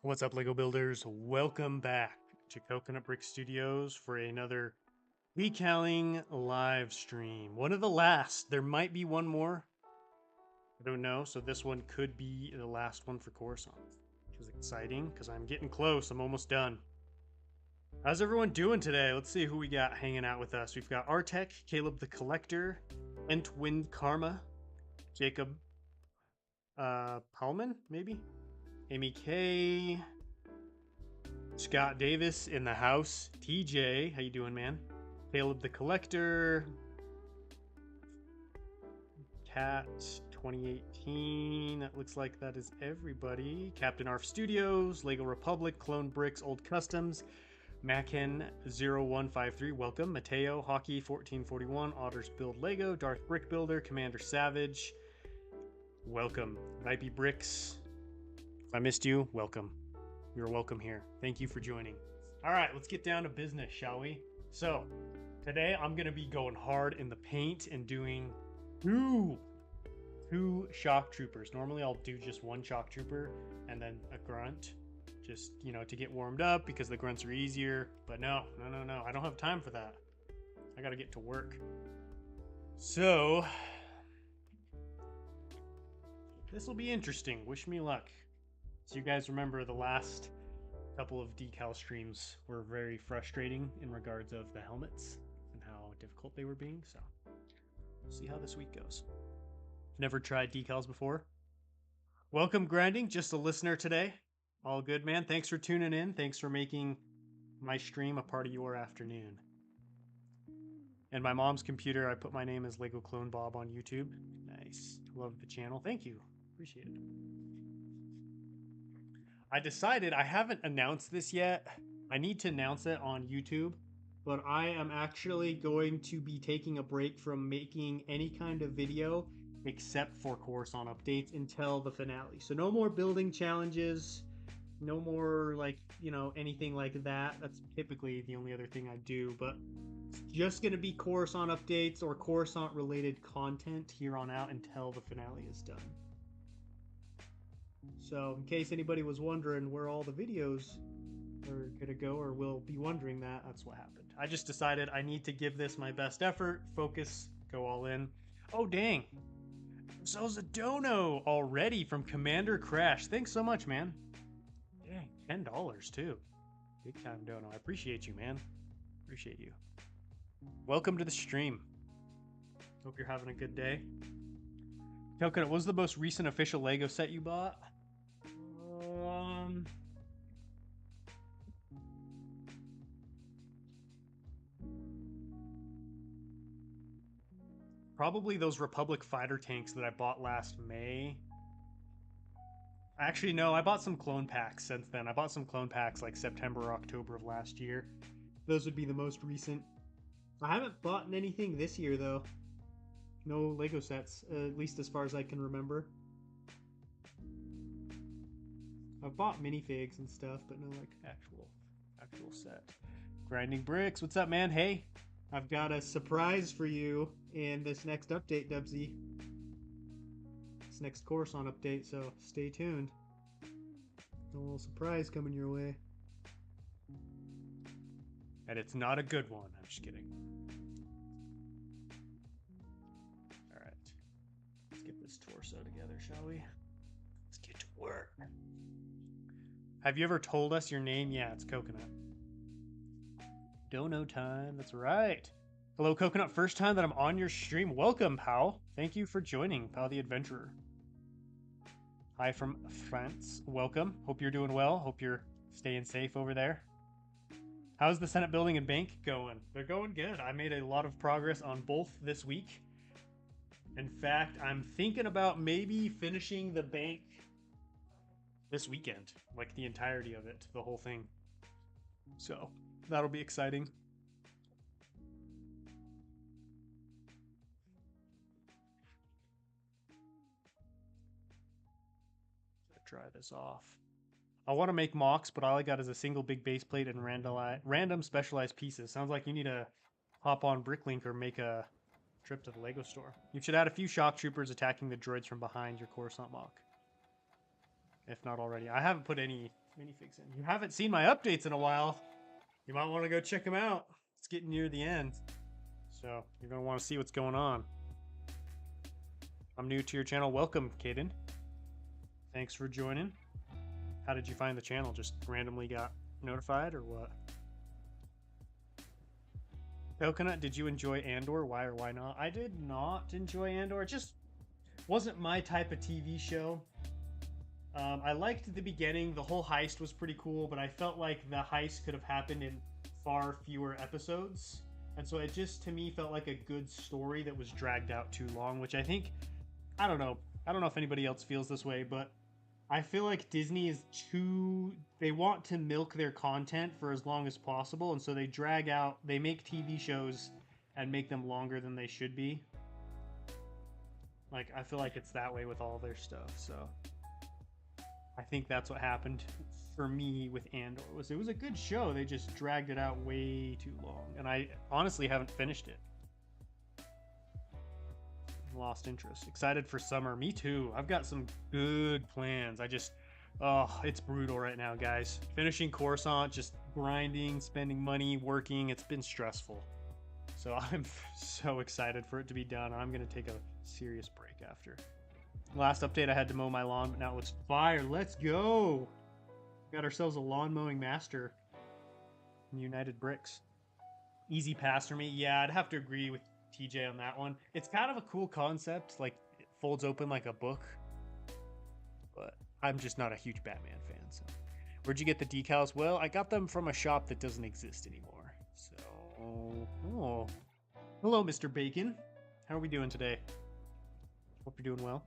What's up, Lego Builders? Welcome back to Coconut Brick Studios for another Decaling live stream. One of the last. There might be one more. I don't know. So this one could be the last one for Coruscant, which is exciting because I'm getting close. I'm almost done. How's everyone doing today? Let's see who we got hanging out with us. We've got Artek, Caleb the Collector, Entwind Karma, Jacob Paulman, maybe? Amy K, Scott Davis in the house. TJ, how you doing, man? Caleb the Collector. Cat 2018. That looks like that is everybody. Captain Arf Studios, Lego Republic, Clone Bricks, Old Customs, Macken0153, welcome. Mateo, Hockey 1441, Otters Build Lego, Darth Brick Builder, Commander Savage, welcome. Vipey Bricks, if I missed you, welcome. You're welcome here. Thank you for joining. All right, let's get down to business, shall we? So, today I'm going to be going hard in the paint and doing two shock troopers. Normally I'll do just one shock trooper and then a grunt, just, you know, to get warmed up because the grunts are easier. But no. I don't have time for that. I got to get to work. So, this will be interesting. Wish me luck. So you guys remember the last couple of decal streams were very frustrating in regards of the helmets and how difficult they were being. So we'll see how this week goes. Never tried decals before. Welcome, Grinding. Just a listener today. All good, man. Thanks for tuning in. Thanks for making my stream a part of your afternoon. And my mom's computer, I put my name as Lego Clone Bob on YouTube. Nice. Love the channel. Thank you. Appreciate it. I decided, I haven't announced this yet. I need to announce it on YouTube, but I am actually going to be taking a break from making any kind of video except for Coruscant updates until the finale. So no more building challenges, no more, like, you know, anything like that. That's typically the only other thing I do, but it's just going to be Coruscant updates or Coruscant related content here on out until the finale is done. So in case anybody was wondering where all the videos are going to go or will be wondering that, that's what happened. I just decided I need to give this my best effort, focus, go all in. Oh, dang. So's a dono already from Commander Crash. Thanks so much, man. Dang, $10 too. Big time dono. I appreciate you, man. Appreciate you. Welcome to the stream. Hope you're having a good day. Coconut, what was the most recent official Lego set you bought? Probably those Republic fighter tanks that I bought last May. Actually, no, I bought some clone packs since then. I bought some clone packs like September or October of last year. Those would be the most recent. I haven't bought anything this year, though. No Lego sets, at least as far as I can remember. I've bought minifigs and stuff, but no, like, actual set. Grinding Bricks, what's up, man? Hey, I've got a surprise for you in this next update, Dubsy. This next Coruscant update, so stay tuned. A little surprise coming your way. And it's not a good one. I'm just kidding. Alright. Let's get this torso together, shall we? Let's get to work. Have you ever told us your name? Yeah, it's Coconut. Dono time. That's right. Hello, Coconut. First time that I'm on your stream. Welcome, pal. Thank you for joining, pal the adventurer. Hi from France. Welcome. Hope you're doing well. Hope you're staying safe over there. How's the Senate building and bank going? They're going good. I made a lot of progress on both this week. In fact, I'm thinking about maybe finishing the bank this weekend. Like the entirety of it. The whole thing. So, that'll be exciting. Try this off. I want to make mocks, but all I got is a single big base plate and random specialized pieces. Sounds like you need to hop on Bricklink or make a trip to the Lego store. You should add a few shock troopers attacking the droids from behind your Coruscant mock. If not already. I haven't put any minifigs in. You haven't seen my updates in a while. You might want to go check them out. It's getting near the end. So you're going to want to see what's going on. I'm new to your channel. Welcome, Caden. Thanks for joining. How did you find the channel? Just randomly got notified or what? Coconut, did you enjoy Andor? Why or why not? I did not enjoy Andor. It just wasn't my type of TV show. I liked the beginning. The whole heist was pretty cool, but I felt like the heist could have happened in far fewer episodes. And so it just, to me, felt like a good story that was dragged out too long, which I think, I don't know if anybody else feels this way, but I feel like Disney is they want to milk their content for as long as possible, and so they make TV shows and make them longer than they should be. Like, I feel like it's that way with all their stuff, so I think that's what happened for me with Andor. It was a good show, they just dragged it out way too long, and I honestly haven't finished it. Lost interest. Excited for summer. Me too. I've got some good plans. It's brutal right now, guys. Finishing Coruscant, just grinding, spending money, working. It's been stressful. So I'm so excited for it to be done. I'm going to take a serious break after. Last update, I had to mow my lawn, but now it looks fire. Let's go. Got ourselves a lawn mowing master in United Bricks. Easy pass for me. Yeah, I'd have to agree with TJ on that one. It's kind of a cool concept, like it folds open like a book, but I'm just not a huge Batman fan. So where'd you get the decals? Well, I got them from a shop that doesn't exist anymore. So hello, Mr. Bacon. How are we doing today? Hope you're doing well.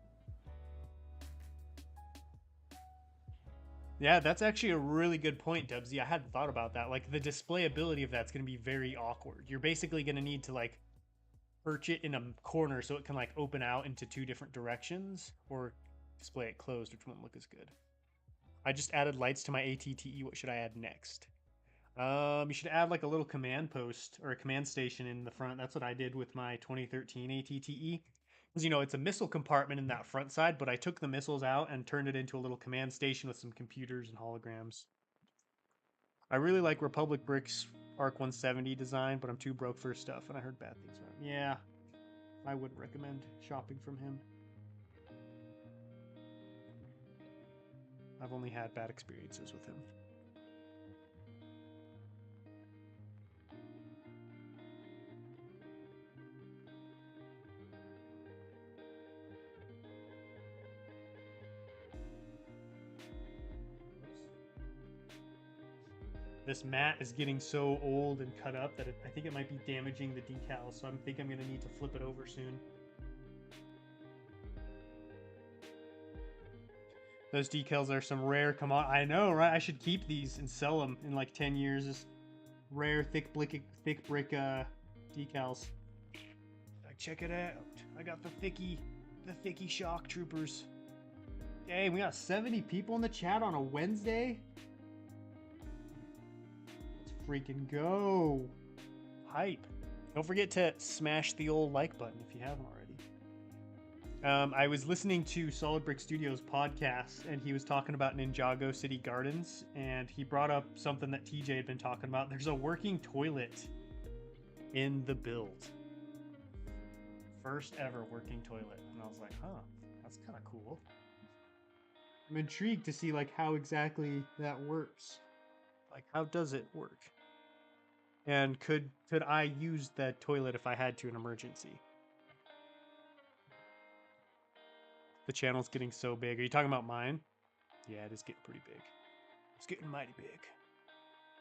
Yeah, that's actually a really good point, Dubsy. I hadn't thought about that. Like, the displayability of that's going to be very awkward. You're basically going to need to like perch it in a corner so it can like open out into two different directions, or display it closed, which won't look as good. I just added lights to my ATTE. What should I add next? You should add like a little command post or a command station in the front. That's what I did with my 2013 ATTE. Because, you know, it's a missile compartment in that front side, but I took the missiles out and turned it into a little command station with some computers and holograms. I really like Republic Bricks Arc 170 design, but I'm too broke for stuff, and I heard bad things about him. Yeah, I wouldn't recommend shopping from him. I've only had bad experiences with him. This mat is getting so old and cut up that I think it might be damaging the decals, so I think I'm going to need to flip it over soon. Those decals are some rare I know, right? I should keep these and sell them in like 10 years as rare thick brick decals. Check it out. I got the thicky shock troopers. Dang, we got 70 people in the chat on a Wednesday. Freaking go. Hype. Don't forget to smash the old like button if you haven't already. I was listening to Solid Brick Studios podcast, and he was talking about Ninjago City Gardens, and he brought up something that TJ had been talking about. There's a working toilet in the build. First ever working toilet. And I was like, huh, that's kind of cool. I'm intrigued to see like how exactly that works. Like, how does it work? And could I use that toilet if I had to in emergency? The channel's getting so big. Are you talking about mine? Yeah, it is getting pretty big. It's getting mighty big.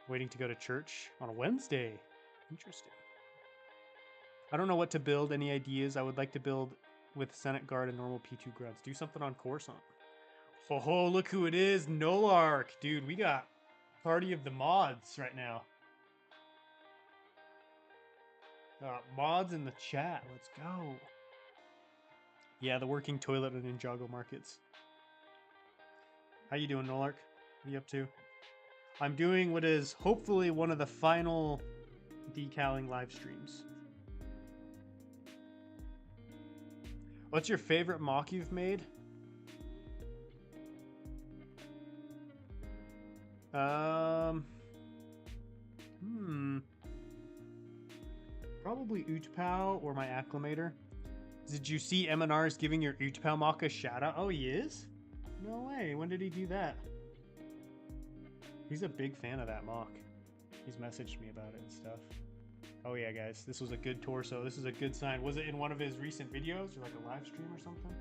Waiting to go to church on a Wednesday. Interesting. I don't know what to build. Any ideas? I would like to build with Senate Guard and normal P2 grunts. Do something on Coruscant. Oh, look who it is. Nolark. Dude, we got party of the mods right now. Mods in the chat. Let's go. Yeah, the working toilet at Ninjago markets. How you doing, Nolark? What are you up to? I'm doing what is hopefully one of the final Decaling live streams. What's your favorite mock you've made? Probably Utpao or my acclimator. Did you see MNR's giving your Utpao mock a shout out? Oh, he is? No way. When did he do that? He's a big fan of that mock. He's messaged me about it and stuff. Oh yeah, guys, this was a good torso. This is a good sign. Was it in one of his recent videos or like a live stream or something?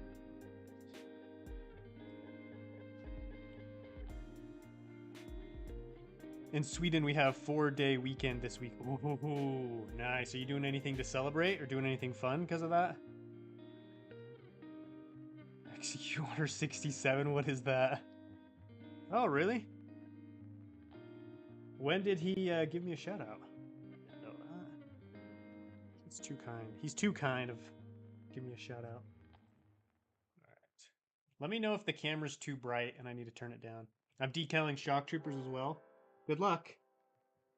In Sweden, we have 4-day weekend this week. Ooh, nice. Are you doing anything to celebrate or doing anything fun because of that? Execute Order 67, what is that? Oh, really? When did he give me a shout out? No, it's too kind. He's too kind of giving me a shout out. All right. Let me know if the camera's too bright and I need to turn it down. I'm decaling shock troopers as well. Good luck.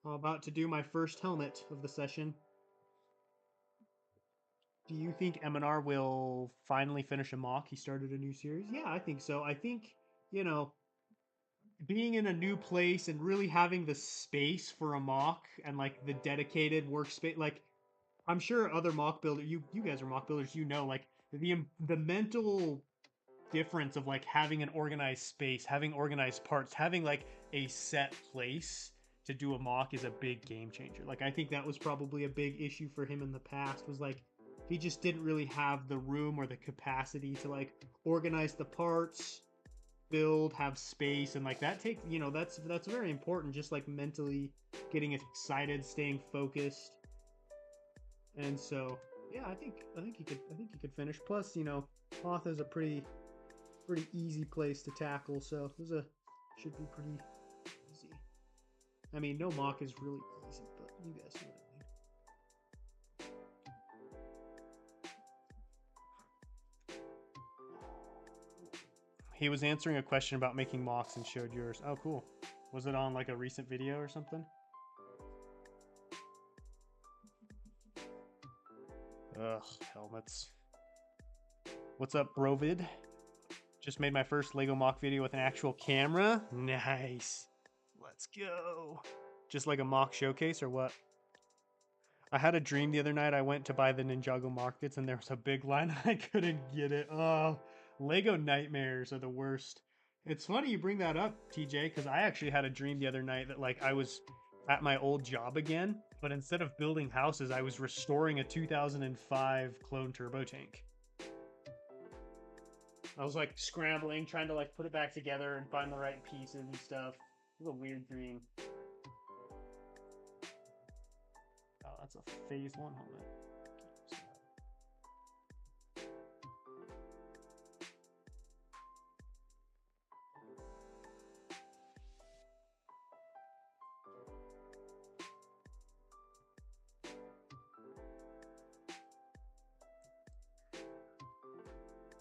I'm about to do my first helmet of the session. Do you think MNR will finally finish a mock? He started a new series? Yeah, I think so. I think, you know, being in a new place and really having the space for a mock and like the dedicated workspace, like I'm sure other mock builders, you guys are mock builders, you know, like the mental difference of like having an organized space, having organized parts, having like a set place to do a mock is a big game changer. Like I think that was probably a big issue for him in the past, was like he just didn't really have the room or the capacity to like organize the parts, build, have space, and like that takes, you know, that's very important, just like mentally getting excited, staying focused. And so yeah, I think he could finish. Plus, you know, Hoth is a pretty easy place to tackle, so this should be pretty easy. I mean, no mock is really easy, but you guys know what I mean. He was answering a question about making mocks and showed yours. Oh, cool. Was it on like a recent video or something? Ugh, helmets. What's up, Brovid? Just made my first Lego mock video with an actual camera. Nice. Let's go. Just like a mock showcase or what? I had a dream the other night. I went to buy the Ninjago markets and there was a big line. I couldn't get it. Oh, Lego nightmares are the worst. It's funny you bring that up, TJ, because I actually had a dream the other night that like I was at my old job again, but instead of building houses, I was restoring a 2005 clone turbo tank. I was like scrambling, trying to like put it back together and find the right pieces and stuff. It was a weird dream. Oh, that's a phase 1 helmet.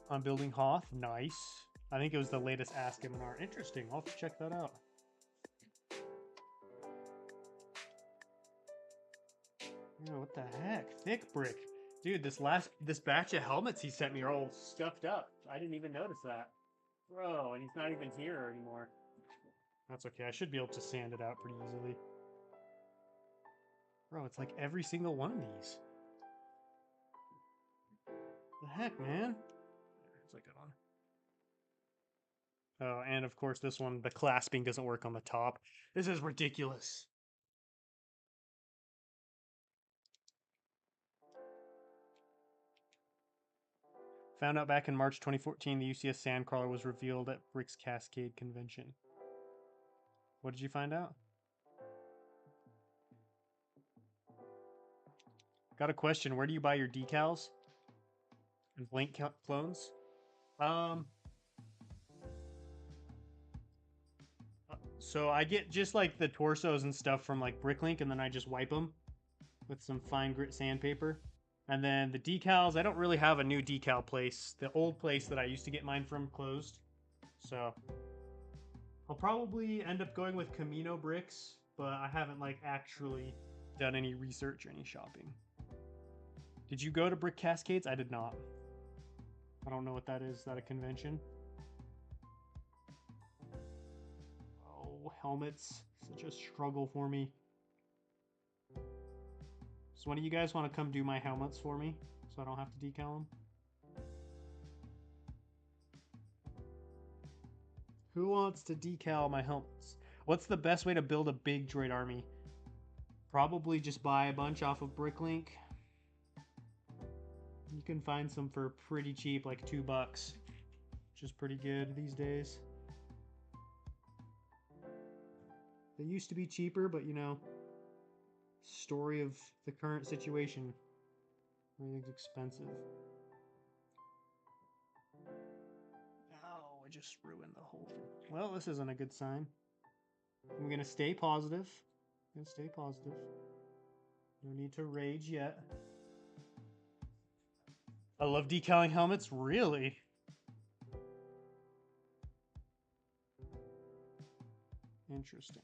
I'm building Hoth. Nice. I think it was the latest Ask MNR. Interesting. I'll have to check that out. Yeah, what the heck? Thick brick. Dude, this batch of helmets he sent me are all stuffed up. I didn't even notice that. Bro, and he's not even here anymore. That's okay. I should be able to sand it out pretty easily. Bro, it's like every single one of these. The heck, man? There's a good one. Oh, and of course this one, the clasping doesn't work on the top. This is ridiculous. Found out back in March 2014 the UCS Sandcrawler was revealed at Brick's Cascade convention. What did you find out? Got a question. Where do you buy your decals? And blank clones? So I get just like the torsos and stuff from like Bricklink, and then I just wipe them with some fine grit sandpaper. And then the decals, I don't really have a new decal place. The old place that I used to get mine from closed. So I'll probably end up going with Camino bricks, but I haven't like actually done any research or any shopping. Did you go to Brick Cascades? I did not. I don't know what that is. Is that a convention? Oh, Oh, helmets. Such a struggle for me. So one of you guys want to come do my helmets for me so I don't have to decal them? Who wants to decal my helmets? What's the best way to build a big droid army? Probably just buy a bunch off of Bricklink. You can find some for pretty cheap, like $2, which is pretty good these days. They used to be cheaper, but you know, story of the current situation. Everything's expensive. Oh, I just ruined the whole thing. Well, this isn't a good sign. I'm gonna stay positive. I'm gonna stay positive. No need to rage yet. I love decaling helmets, really? Interesting.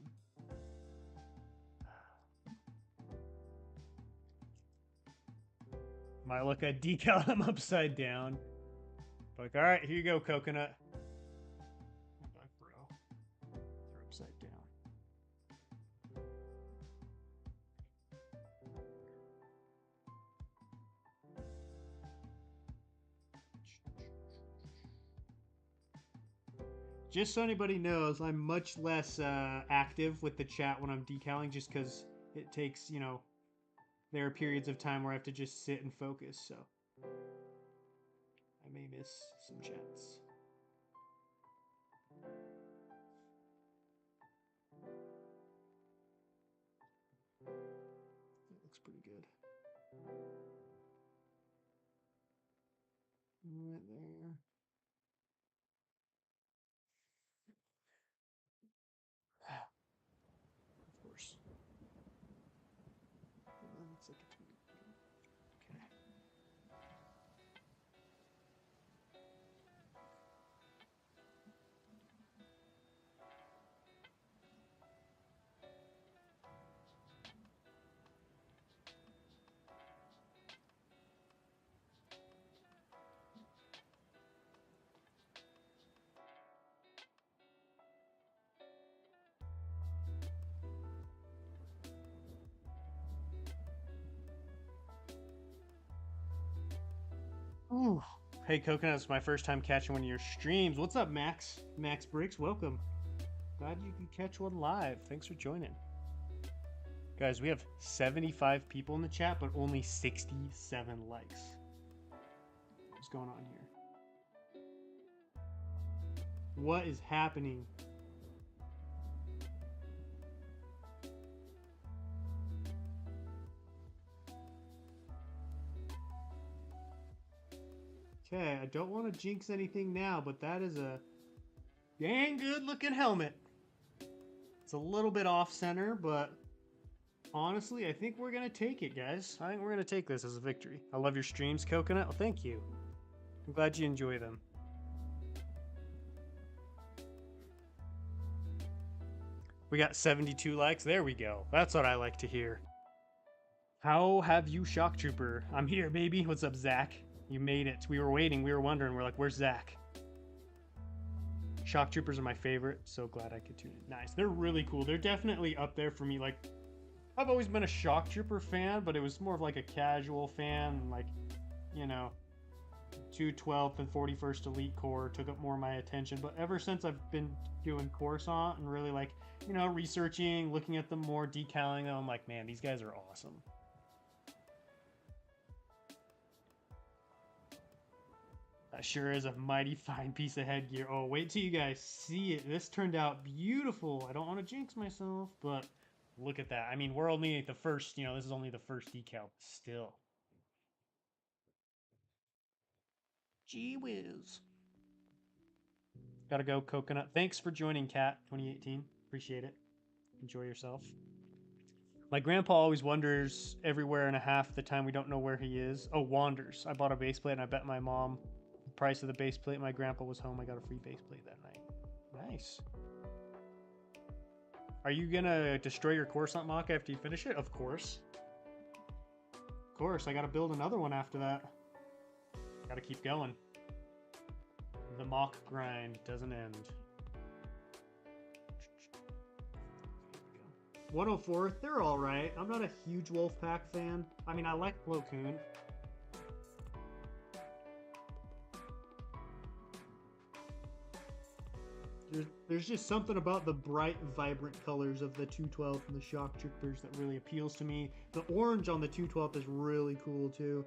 Might look at decal them upside down. Like, alright, here you go, coconut. Oh, bro. They're upside down. Just so anybody knows, I'm much less active with the chat when I'm decaling just because it takes, you know, there are periods of time where I have to just sit and focus, so I may miss some chats. That looks pretty good. Right there. Of course. That looks like it's okay. Ooh. Hey, Coconut, it's my first time catching one of your streams. What's up, Max? Max Briggs, welcome. Glad you can catch one live. Thanks for joining. Guys, we have 75 people in the chat, but only 67 likes. What's going on here? What is happening? Okay, I don't want to jinx anything now, but that is a dang good looking helmet. It's a little bit off center, but honestly, I think we're going to take it, guys. I think we're going to take this as a victory. I love your streams, Coconut. Well, thank you. I'm glad you enjoy them. We got 72 likes. There we go. That's what I like to hear. How have you, Shock Trooper? I'm here, baby. What's up, Zach? You made it. We were waiting. We were wondering. We're like, where's Zach? Shock Troopers are my favorite. So glad I could tune in. Nice. They're really cool. They're definitely up there for me. Like, I've always been a Shock Trooper fan, but it was more of like a casual fan. Like, you know, 212th and 41st Elite Corps took up more of my attention. But ever since I've been doing Coruscant and really like, you know, researching, looking at them more, decaling them, I'm like, man, these guys are awesome. That sure is a mighty fine piece of headgear. Oh, wait till you guys see it. This turned out beautiful. I don't want to jinx myself, but look at that. I mean, we're only at the first, you know, this is only the first decal. Still. Gee whiz. Gotta go, Coconut. Thanks for joining, Cat 2018. Appreciate it. Enjoy yourself. My grandpa always wanders everywhere and a half the time we don't know where he is. Oh, wanders. I bought a base plate and I bet my mom the price of the base plate. My grandpa was home. I got a free base plate that night. Nice. Are you gonna destroy your Coruscant mock after you finish it? Of course. Of course. I gotta build another one after that. Gotta keep going. The mock grind doesn't end. 104, they're all right. I'm not a huge Wolfpack fan. I mean, I like Plo Koon. There's just something about the bright, vibrant colors of the 212 and the Shock Troopers that really appeals to me. The orange on the 212 is really cool too.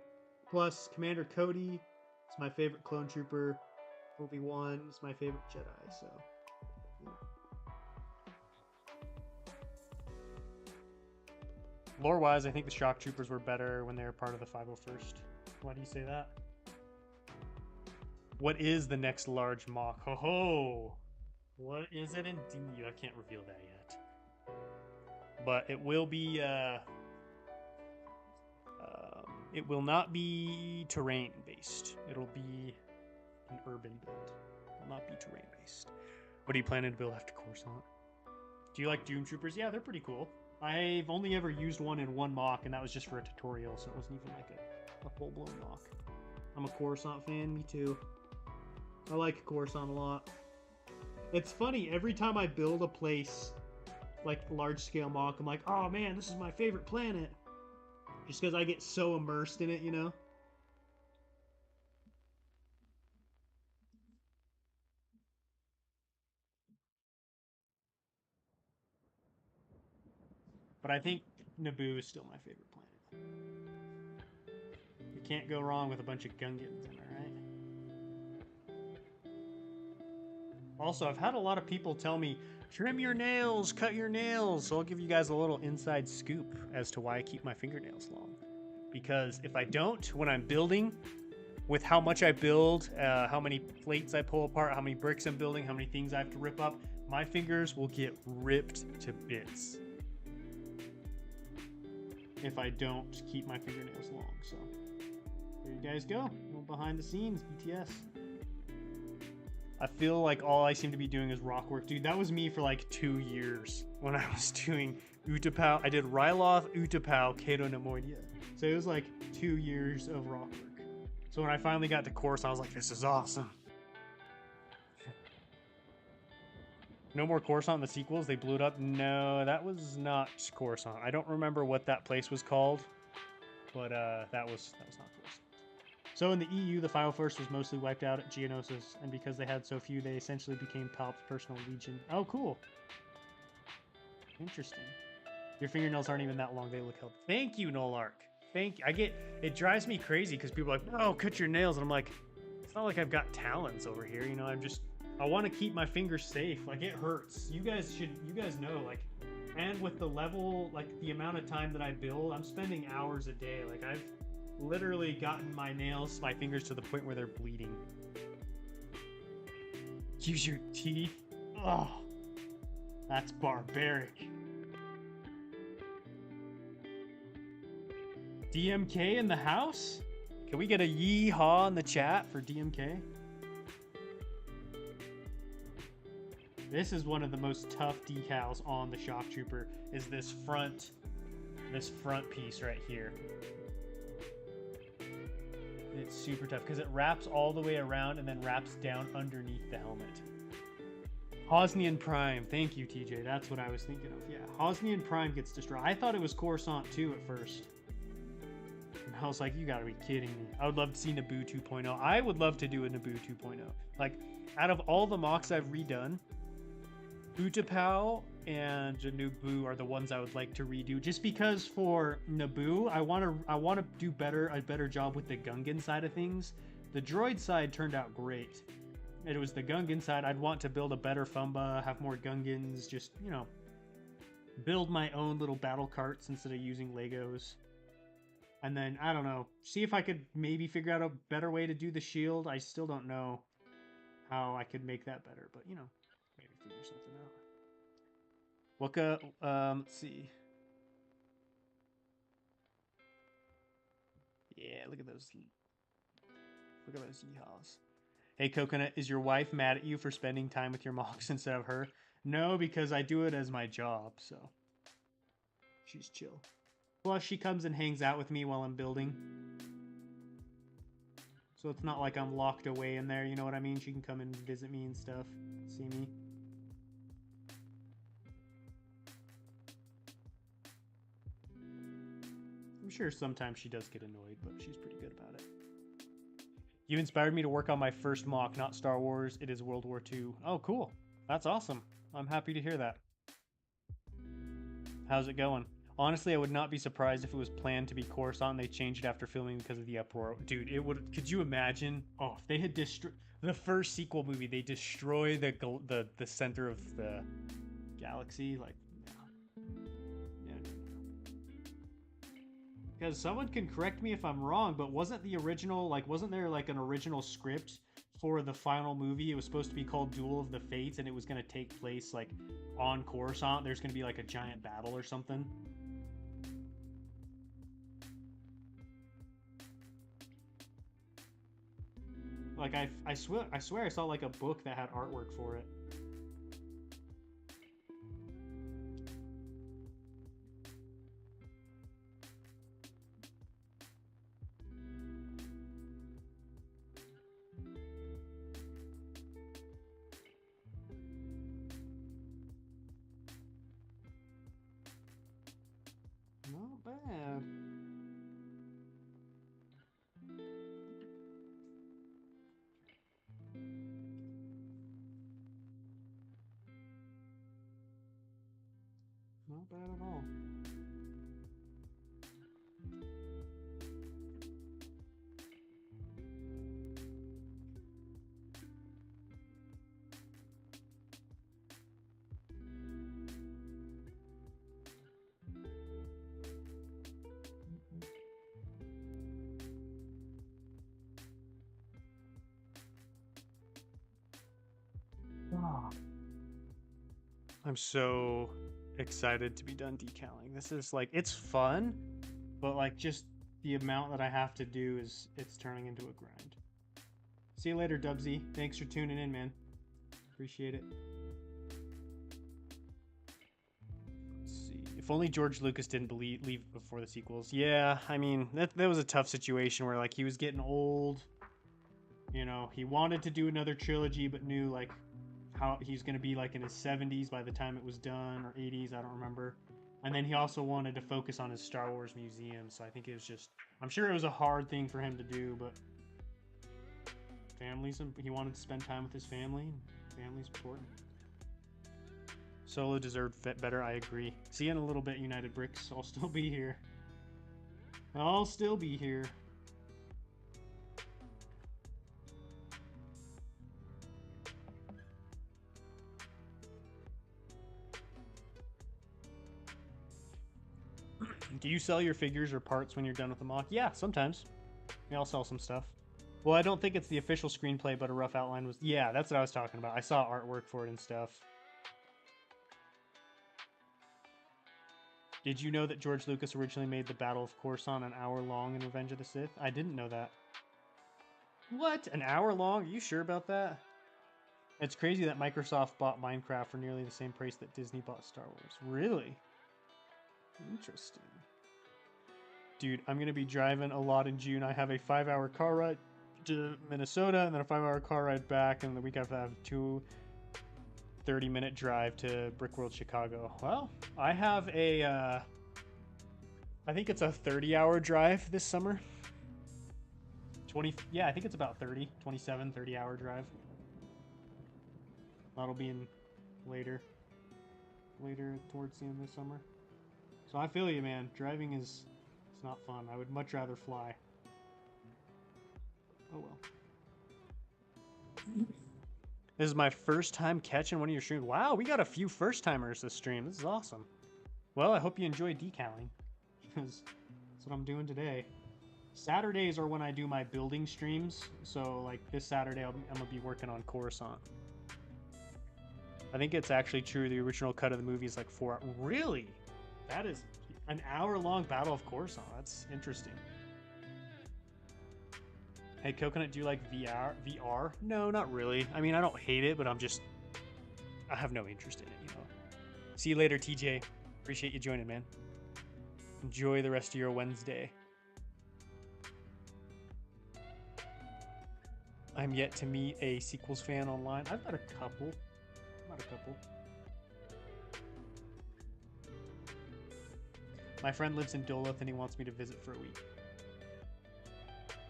Plus, Commander Cody is my favorite clone trooper. Obi-Wan is my favorite Jedi, so... Yeah. Lore-wise, I think the Shock Troopers were better when they were part of the 501st. Why do you say that? What is the next large mock? Ho ho! What is it indeed? I can't reveal that yet. But it will be, it will not be terrain-based. It'll be an urban build. It will not be terrain-based. What are you planning to build after Coruscant? Do you like Doom Troopers? Yeah, they're pretty cool. I've only ever used one in one mock, and that was just for a tutorial, so it wasn't even like a full-blown mock. I'm a Coruscant fan, me too. I like Coruscant a lot. It's funny, every time I build a place, like large-scale mock, I'm like, oh man, this is my favorite planet. Just because I get so immersed in it, you know? But I think Naboo is still my favorite planet. You can't go wrong with a bunch of Gungans, am I right? Also, I've had a lot of people tell me, trim your nails, cut your nails. So I'll give you guys a little inside scoop as to why I keep my fingernails long. Because if I don't, when I'm building, with how much I build, how many plates I pull apart, how many bricks I'm building, how many things I have to rip up, my fingers will get ripped to bits if I don't keep my fingernails long. So there you guys go. Behind the scenes, BTS. I feel like all I seem to be doing is rock work. Dude, that was me for like 2 years when I was doing Utapau. I did Ryloth, Utapau, Kato Nemoidia. So it was like 2 years of rock work. So when I finally got to Coruscant, I was like, this is awesome. No more Coruscant in the sequels? They blew it up? No, that was not Coruscant. I don't remember what that place was called, but that was not Coruscant. So in the EU, the 501st was mostly wiped out at Geonosis, and because they had so few, they essentially became Palp's personal legion. Oh, cool. Interesting. Your fingernails aren't even that long. They look healthy. Thank you, Nolark. Thank you. It drives me crazy because people are like, no, cut your nails. And I'm like, it's not like I've got talons over here. You know, I want to keep my fingers safe. Like, it hurts. You guys know, like, and with the level, like, the amount of time that I build, I'm spending hours a day. Like, I've literally gotten my fingers to the point where they're bleeding. Use your teeth? Oh, that's barbaric. DMK in the house? Can we get a yeehaw in the chat for DMK? This is one of the most tough decals on the Shock Trooper, is this front piece right here. It's super tough because it wraps all the way around and then wraps down underneath the helmet. Hosnian Prime. Thank you, TJ. That's what I was thinking of. Yeah, Hosnian Prime gets destroyed. I thought it was Coruscant 2 at first. And I was like, you gotta be kidding me. I would love to see Naboo 2.0. I would love to do a Naboo 2.0. Like, out of all the mocks I've redone, Utapau and Naboo are the ones I would like to redo, just because for Naboo, I want to do a better job with the Gungan side of things. The droid side turned out great. It was the Gungan side. I'd want to build a better Fumba, have more Gungans, just, you know, build my own little battle carts instead of using Legos. And then, I don't know, see if I could maybe figure out a better way to do the shield. I still don't know how I could make that better, but, you know, maybe figure something out. Let's see. Yeah, look at those yeehaws. Hey, Coconut, is your wife mad at you for spending time with your mocks instead of her? No, because I do it as my job, so she's chill. Plus, she comes and hangs out with me while I'm building. So it's not like I'm locked away in there, you know what I mean? She can come and visit me and stuff, see me. I'm sure sometimes she does get annoyed, but she's pretty good about it. You inspired me to work on my first mock, not Star Wars. It is World War II. Oh, cool. That's awesome. I'm happy to hear that. How's it going? Honestly, I would not be surprised if it was planned to be Coruscant and they changed it after filming because of the uproar. Dude, it would. Could you imagine? Oh, if they had destroyed the first sequel movie, they destroy the center of the galaxy. Like, no. Because someone can correct me if I'm wrong, but wasn't the original wasn't there like an original script for the final movie? It was supposed to be called Duel of the Fates, and it was going to take place like on Coruscant. There's going to be like a giant battle or something. Like I swear I saw like a book that had artwork for it. Not bad. Not bad at all. I'm so excited to be done decaling. This is like, it's fun, but like just the amount that I have to do it's turning into a grind. See you later, Dubsy. Thanks for tuning in, man. Appreciate it. Let's see. If only George Lucas didn't leave before the sequels. Yeah, I mean, that was a tough situation where like he was getting old. You know, he wanted to do another trilogy, but knew like how he's going to be like in his 70s by the time it was done, or 80s, I don't remember. And then he also wanted to focus on his Star Wars museum, so I think it was just, I'm sure it was a hard thing for him to do, but he wanted to spend time with his family. Family's important. Solo deserved better, I agree. See you in a little bit, United Bricks. I'll still be here. I'll still be here. Do you sell your figures or parts when you're done with the mock? Yeah, sometimes. Yeah, I'll sell some stuff. Well, I don't think it's the official screenplay, but a rough outline was... Yeah, that's what I was talking about. I saw artwork for it and stuff. Did you know that George Lucas originally made the Battle of Coruscant an hour long in Revenge of the Sith? I didn't know that. What? An hour long? Are you sure about that? It's crazy that Microsoft bought Minecraft for nearly the same price that Disney bought Star Wars. Really? Interesting. Dude, I'm going to be driving a lot in June. I have a 5-hour car ride to Minnesota and then a 5-hour car ride back. And the week after, I have a 30-minute drive to Brickworld, Chicago. Well, I have a, I think it's a 30-hour drive this summer. Yeah, I think it's about 30-hour drive. That'll be in later towards the end of the summer. So I feel you, man. Driving it's not fun. I would much rather fly. Oh well. This is my first time catching one of your streams. Wow, we got a few first-timers this stream. This is awesome. Well, I hope you enjoy decaling, because that's what I'm doing today. Saturdays are when I do my building streams. So like this Saturday, I'm going to be working on Coruscant. I think it's actually true. The original cut of the movie is like 4 hours. Really? That is an hour-long Battle of Coruscant. That's interesting. Hey, Coconut, do you like VR? No, not really. I mean, I don't hate it, but I have no interest in it, you know. See you later, TJ. Appreciate you joining, man. Enjoy the rest of your Wednesday. I'm yet to meet a sequels fan online. I've got a couple. My friend lives in Duluth and he wants me to visit for a week.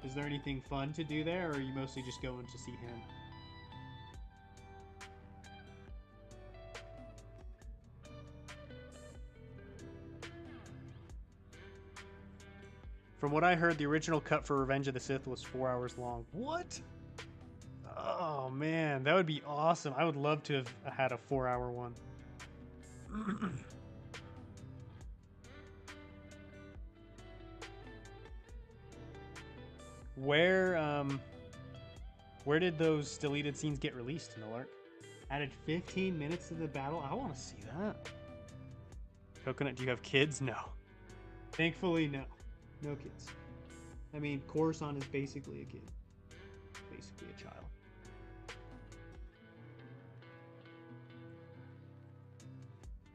Is there anything fun to do there, or are you mostly just going to see him? From what I heard, the original cut for Revenge of the Sith was 4 hours long. What? Oh man, that would be awesome. I would love to have had a 4-hour one. Where did those deleted scenes get released, Nolark? Added 15 minutes to the battle? I want to see that. Coconut, do you have kids? No. Thankfully, no. No kids. I mean, Coruscant is basically a kid. Basically a child.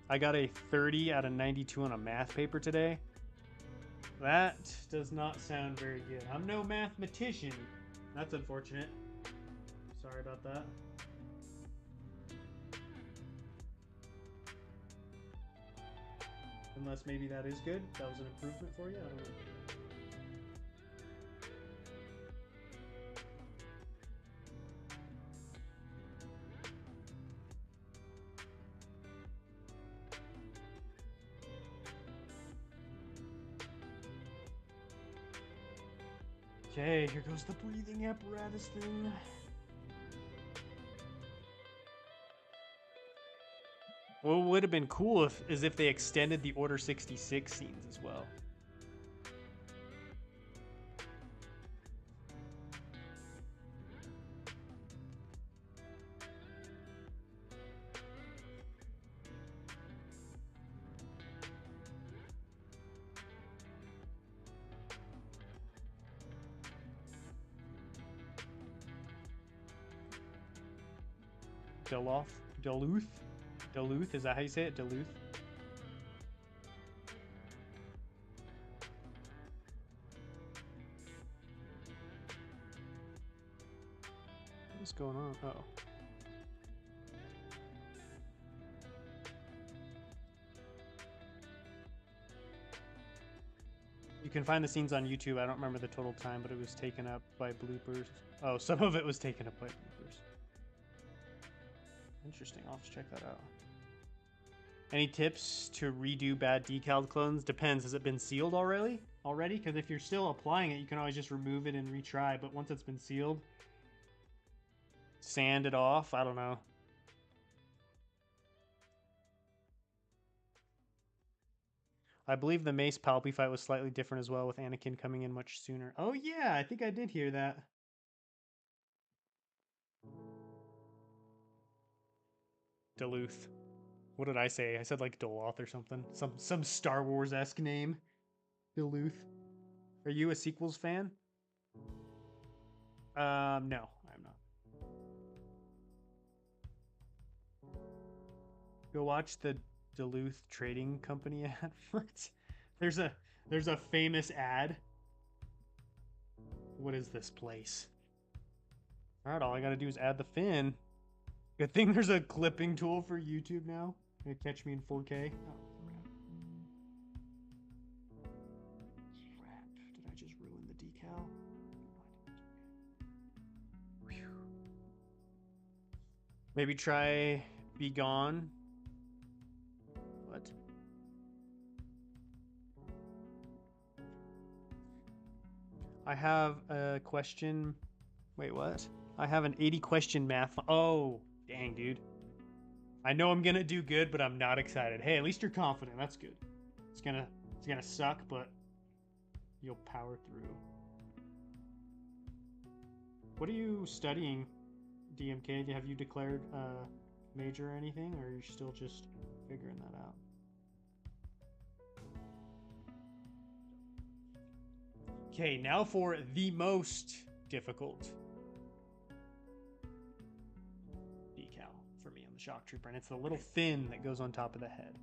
I got a 30 out of 92 on a math paper today. That does not sound very good. I'm no mathematician. That's unfortunate. Sorry about that. Unless maybe that is good. That was an improvement for you. I don't know. Okay, here goes the breathing apparatus thing. What would have been cool is if they extended the Order 66 scenes as well. Duluth, is that how you say it? Duluth? What's going on? Uh-oh. You can find the scenes on YouTube. I don't remember the total time, but it was taken up by bloopers. Oh, some of it was taken up by bloopers. Interesting. I'll have to check that out. Any tips to redo bad decal clones? Depends. Has it been sealed already? Because if you're still applying it, you can always just remove it and retry. But once it's been sealed, sand it off. I don't know. I believe the Mace Palpy fight was slightly different as well, with Anakin coming in much sooner. Oh yeah, I think I did hear that. Duluth. What did I say? I said like Doloth or something. Some Star Wars-esque name. Duluth. Are you a sequels fan? No, I'm not. Go watch the Duluth Trading Company ad. What? There's a famous ad. What is this place? Alright, all I gotta do is add the fin. Good thing there's a clipping tool for YouTube now. Gonna catch me in 4K. Oh, crap. Did I just ruin the decal? Whew. Maybe try Be Gone. What? I have a question. Wait, what? I have an 80 question math. Oh, dang, dude. I know I'm gonna do good, but I'm not excited. Hey, at least you're confident. That's good. It's gonna suck, but you'll power through. What are you studying, DMK? Have you declared a major or anything, or are you still just figuring that out? Okay, now for the most difficult decal for me on the Shock Trooper, and it's the little fin that goes on top of the head.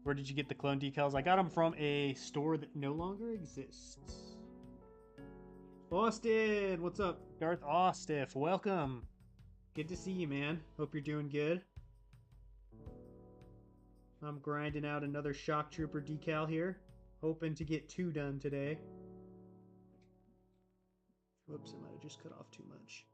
Where did you get the clone decals? I got them from a store that no longer exists. Austin, what's up? Darth Austiff, welcome. Good to see you, man. Hope you're doing good. I'm grinding out another Shock Trooper decal here. Hoping to get 2 done today. Whoops, I might have just cut off too much.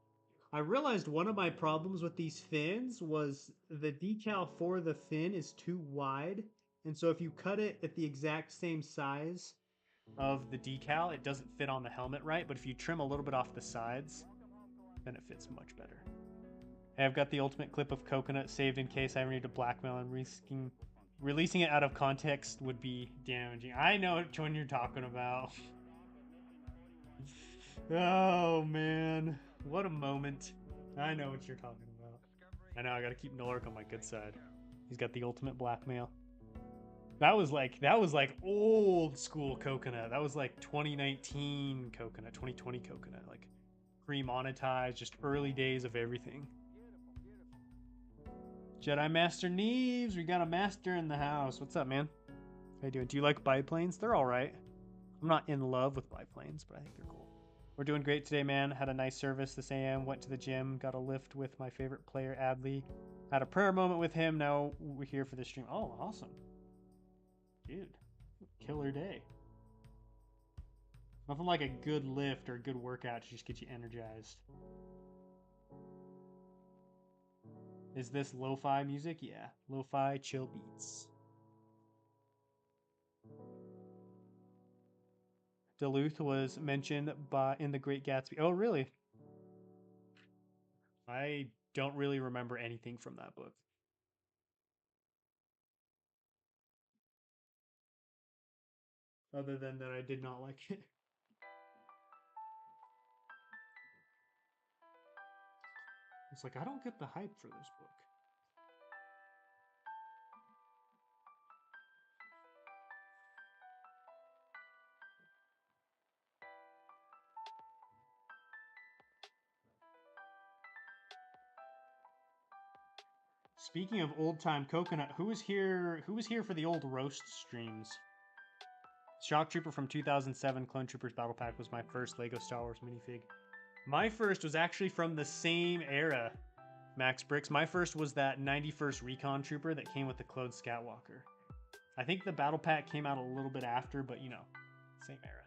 I realized one of my problems with these fins was the decal for the fin is too wide. And so if you cut it at the exact same size of the decal, it doesn't fit on the helmet right. But if you trim a little bit off the sides, then it fits much better. Hey, I've got the ultimate clip of Coconut saved in case I ever need to blackmail and releasing it out of context would be damaging. I know which one you're talking about. Oh, man. What a moment. I know what you're talking about. I know, I gotta keep Nolric on my good side. He's got the ultimate blackmail. That was like old school Coconut. That was like 2019 Coconut, 2020 Coconut. Like pre-monetized, just early days of everything. Jedi Master Neves, we got a master in the house. What's up, man? How you doing? Do you like biplanes? They're all right. I'm not in love with biplanes, but I think they're cool. We're doing great today, man. Had a nice service this AM. Went to the gym. Got a lift with my favorite player, Adley. Had a prayer moment with him. Now we're here for the stream. Oh, awesome. Dude, killer day. Nothing like a good lift or a good workout to just get you energized. Is this lo-fi music? Yeah, lo-fi chill beats. Duluth was mentioned in The Great Gatsby. Oh, really? I don't really remember anything from that book. Other than that I did not like it. It's like, I don't get the hype for this book. Speaking of old time Coconut, who was here for the old roast streams? Shock Trooper from 2007 Clone Troopers Battle Pack was my first Lego Star Wars minifig. My first was actually from the same era, Max Bricks. My first was that 91st Recon Trooper that came with the Clone Scatwalker. I think the Battle Pack came out a little bit after, but you know, same era.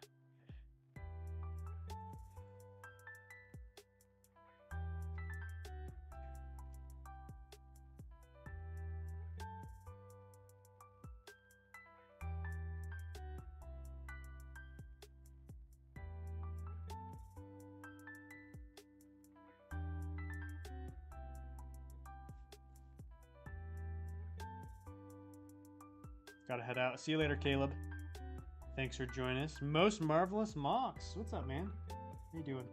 Gotta head out. See you later, Caleb. Thanks for joining us. Most Marvelous Mox. What's up, man? How you doing?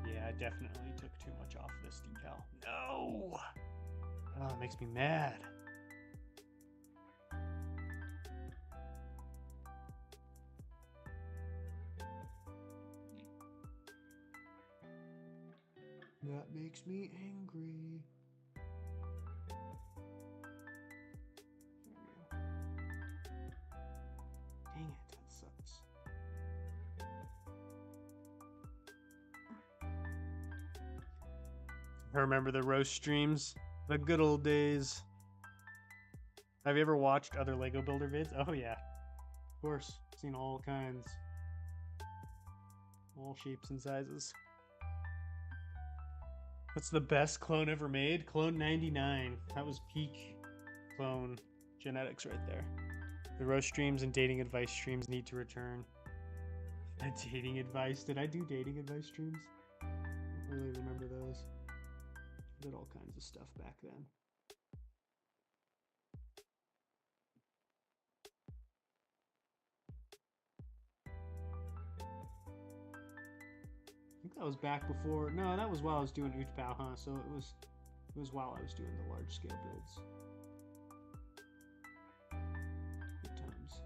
Yeah, I definitely took too much off this decal. No! Oh, it makes me mad. That makes me angry. Dang it, that sucks. I remember the roast streams, the good old days. Have you ever watched other Lego Builder vids? Oh yeah, of course. Seen all kinds. All shapes and sizes. What's the best clone ever made? Clone 99. That was peak clone genetics right there. The roast streams and dating advice streams need to return. Dating advice? Did I do dating advice streams? I don't really remember those. I did all kinds of stuff back then. I think that was back before. No, that was while I was doing Utpao, huh? So it was while I was doing the large scale builds. Good times.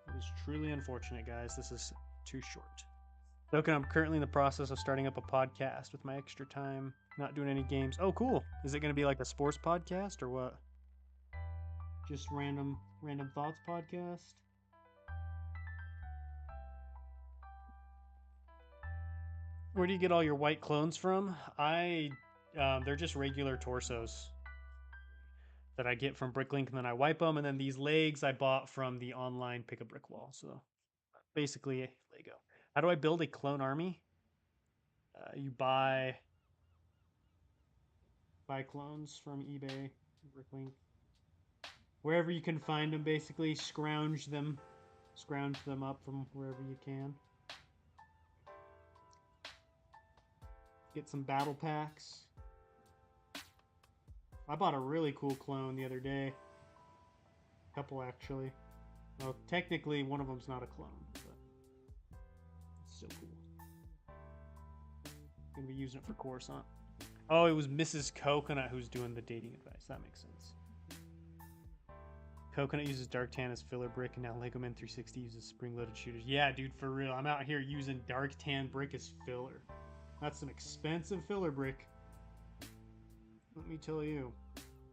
It was truly unfortunate, guys. This is too short. Look, I'm currently in the process of starting up a podcast with my extra time. Not doing any games. Oh, cool. Is it going to be like a sports podcast or what? Just random thoughts podcast? Where do you get all your white clones from? They're just regular torsos that I get from Bricklink, and then I wipe them, and then these legs I bought from the online Pick a Brick Wall. So basically Lego. How do I build a clone army? You buy clones from eBay, Bricklink, wherever you can find them. Basically, scrounge them up from wherever you can. Get some battle packs. I bought a really cool clone the other day. A couple, actually. Well, technically, one of them's not a clone, but it's still cool. Gonna be using it for Coruscant. Oh, it was Mrs. Coconut who's doing the dating advice. That makes sense. Coconut uses Dark Tan as filler brick, and now Lego Man 360 uses spring-loaded shooters. Yeah, dude, for real. I'm out here using Dark Tan brick as filler. That's some expensive filler brick. Let me tell you.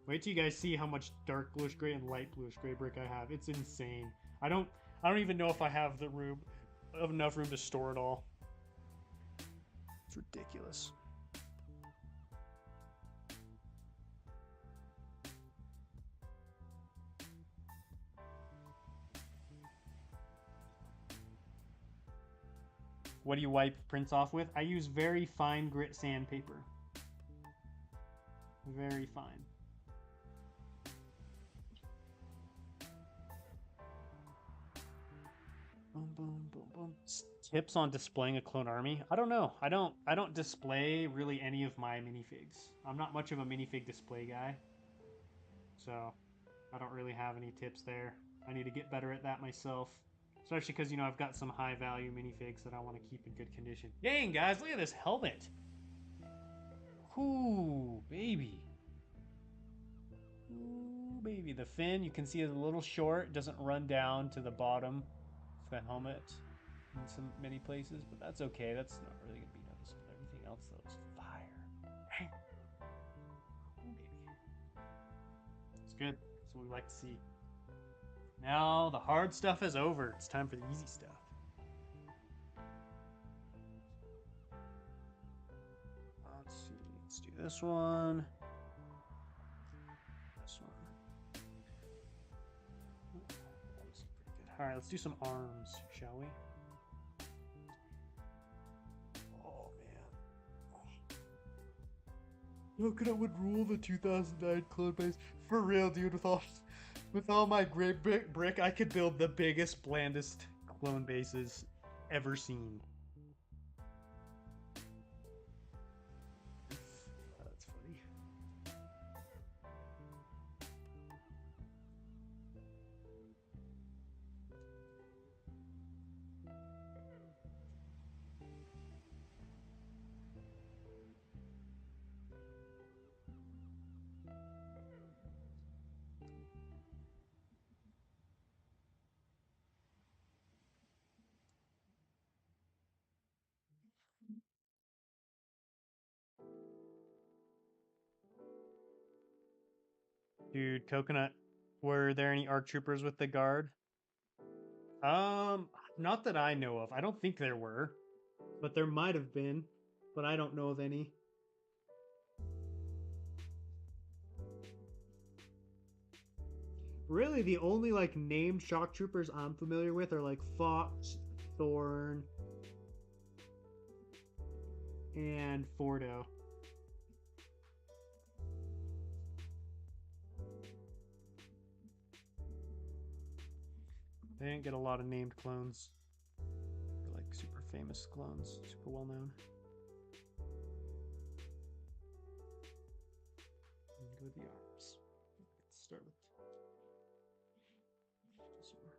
Wait till you guys see how much dark bluish gray and light bluish gray brick I have. It's insane. I don't even know if I have enough room to store it all. It's ridiculous. What do you wipe prints off with? I use very fine grit sandpaper. Very fine. Boom, boom, boom, boom. Tips on displaying a clone army? I don't know. I don't display really any of my minifigs. I'm not much of a minifig display guy. So I don't really have any tips there. I need to get better at that myself. Especially because, you know, I've got some high value minifigs that I want to keep in good condition. Dang, guys, look at this helmet. Ooh, baby. Ooh, baby. The fin, you can see, is a little short. It doesn't run down to the bottom of the helmet in some many places, but that's okay. That's not really going to be noticeable. Everything else, though, is fire. Ooh, baby. It's good. That's what we like to see. Now the hard stuff is over. It's time for the easy stuff. Let's see. Let's do this one. This one. That was pretty good. All right, let's do some arms, shall we? Oh man. Coconut would rule the 2009 clone base for real, dude. With all my great brick, I could build the biggest, blandest clone bases ever seen. That's funny. Dude, Coconut, were there any ARC troopers with the guard? Not that I know of. I don't think there were, but there might have been, but I don't know of any. Really, the only like named shock troopers I'm familiar with are like Fox, Thorn, and Fordo. They didn't get a lot of named clones. They're like super famous clones, super well known. Go with the arms. Let's start with this one.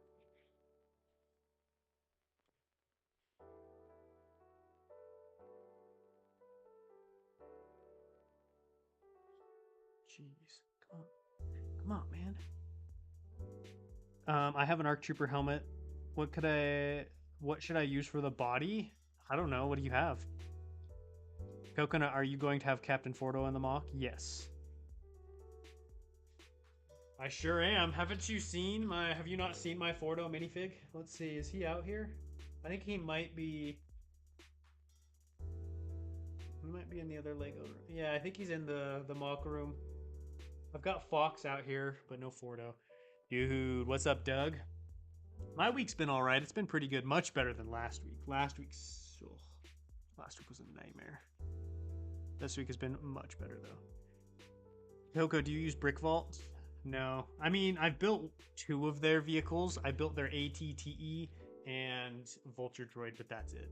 Jeez, come on, man. I have an ARC Trooper helmet. What should I use for the body? I don't know. What do you have? Coconut, are you going to have Captain Fordo in the mock? Yes. I sure am. Have you not seen my Fordo minifig? Let's see, is he out here? I think he might be. He might be in the other Lego room. Yeah, I think he's in the Malka room. I've got Fox out here, but no Fordo. Dude, what's up, Doug? My week's been all right. It's been pretty good. Much better than last week. Last week was a nightmare. This week has been much better, though. Hoko, do you use Brick Vault? No. I mean, I've built 2 of their vehicles. I built their ATTE and Vulture Droid, but that's it.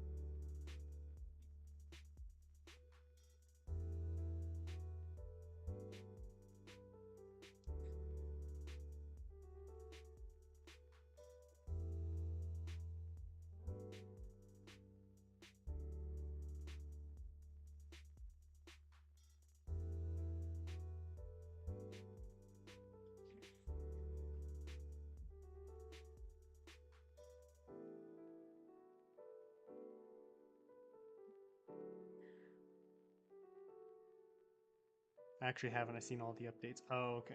I actually haven't. I seen all the updates. Oh, okay.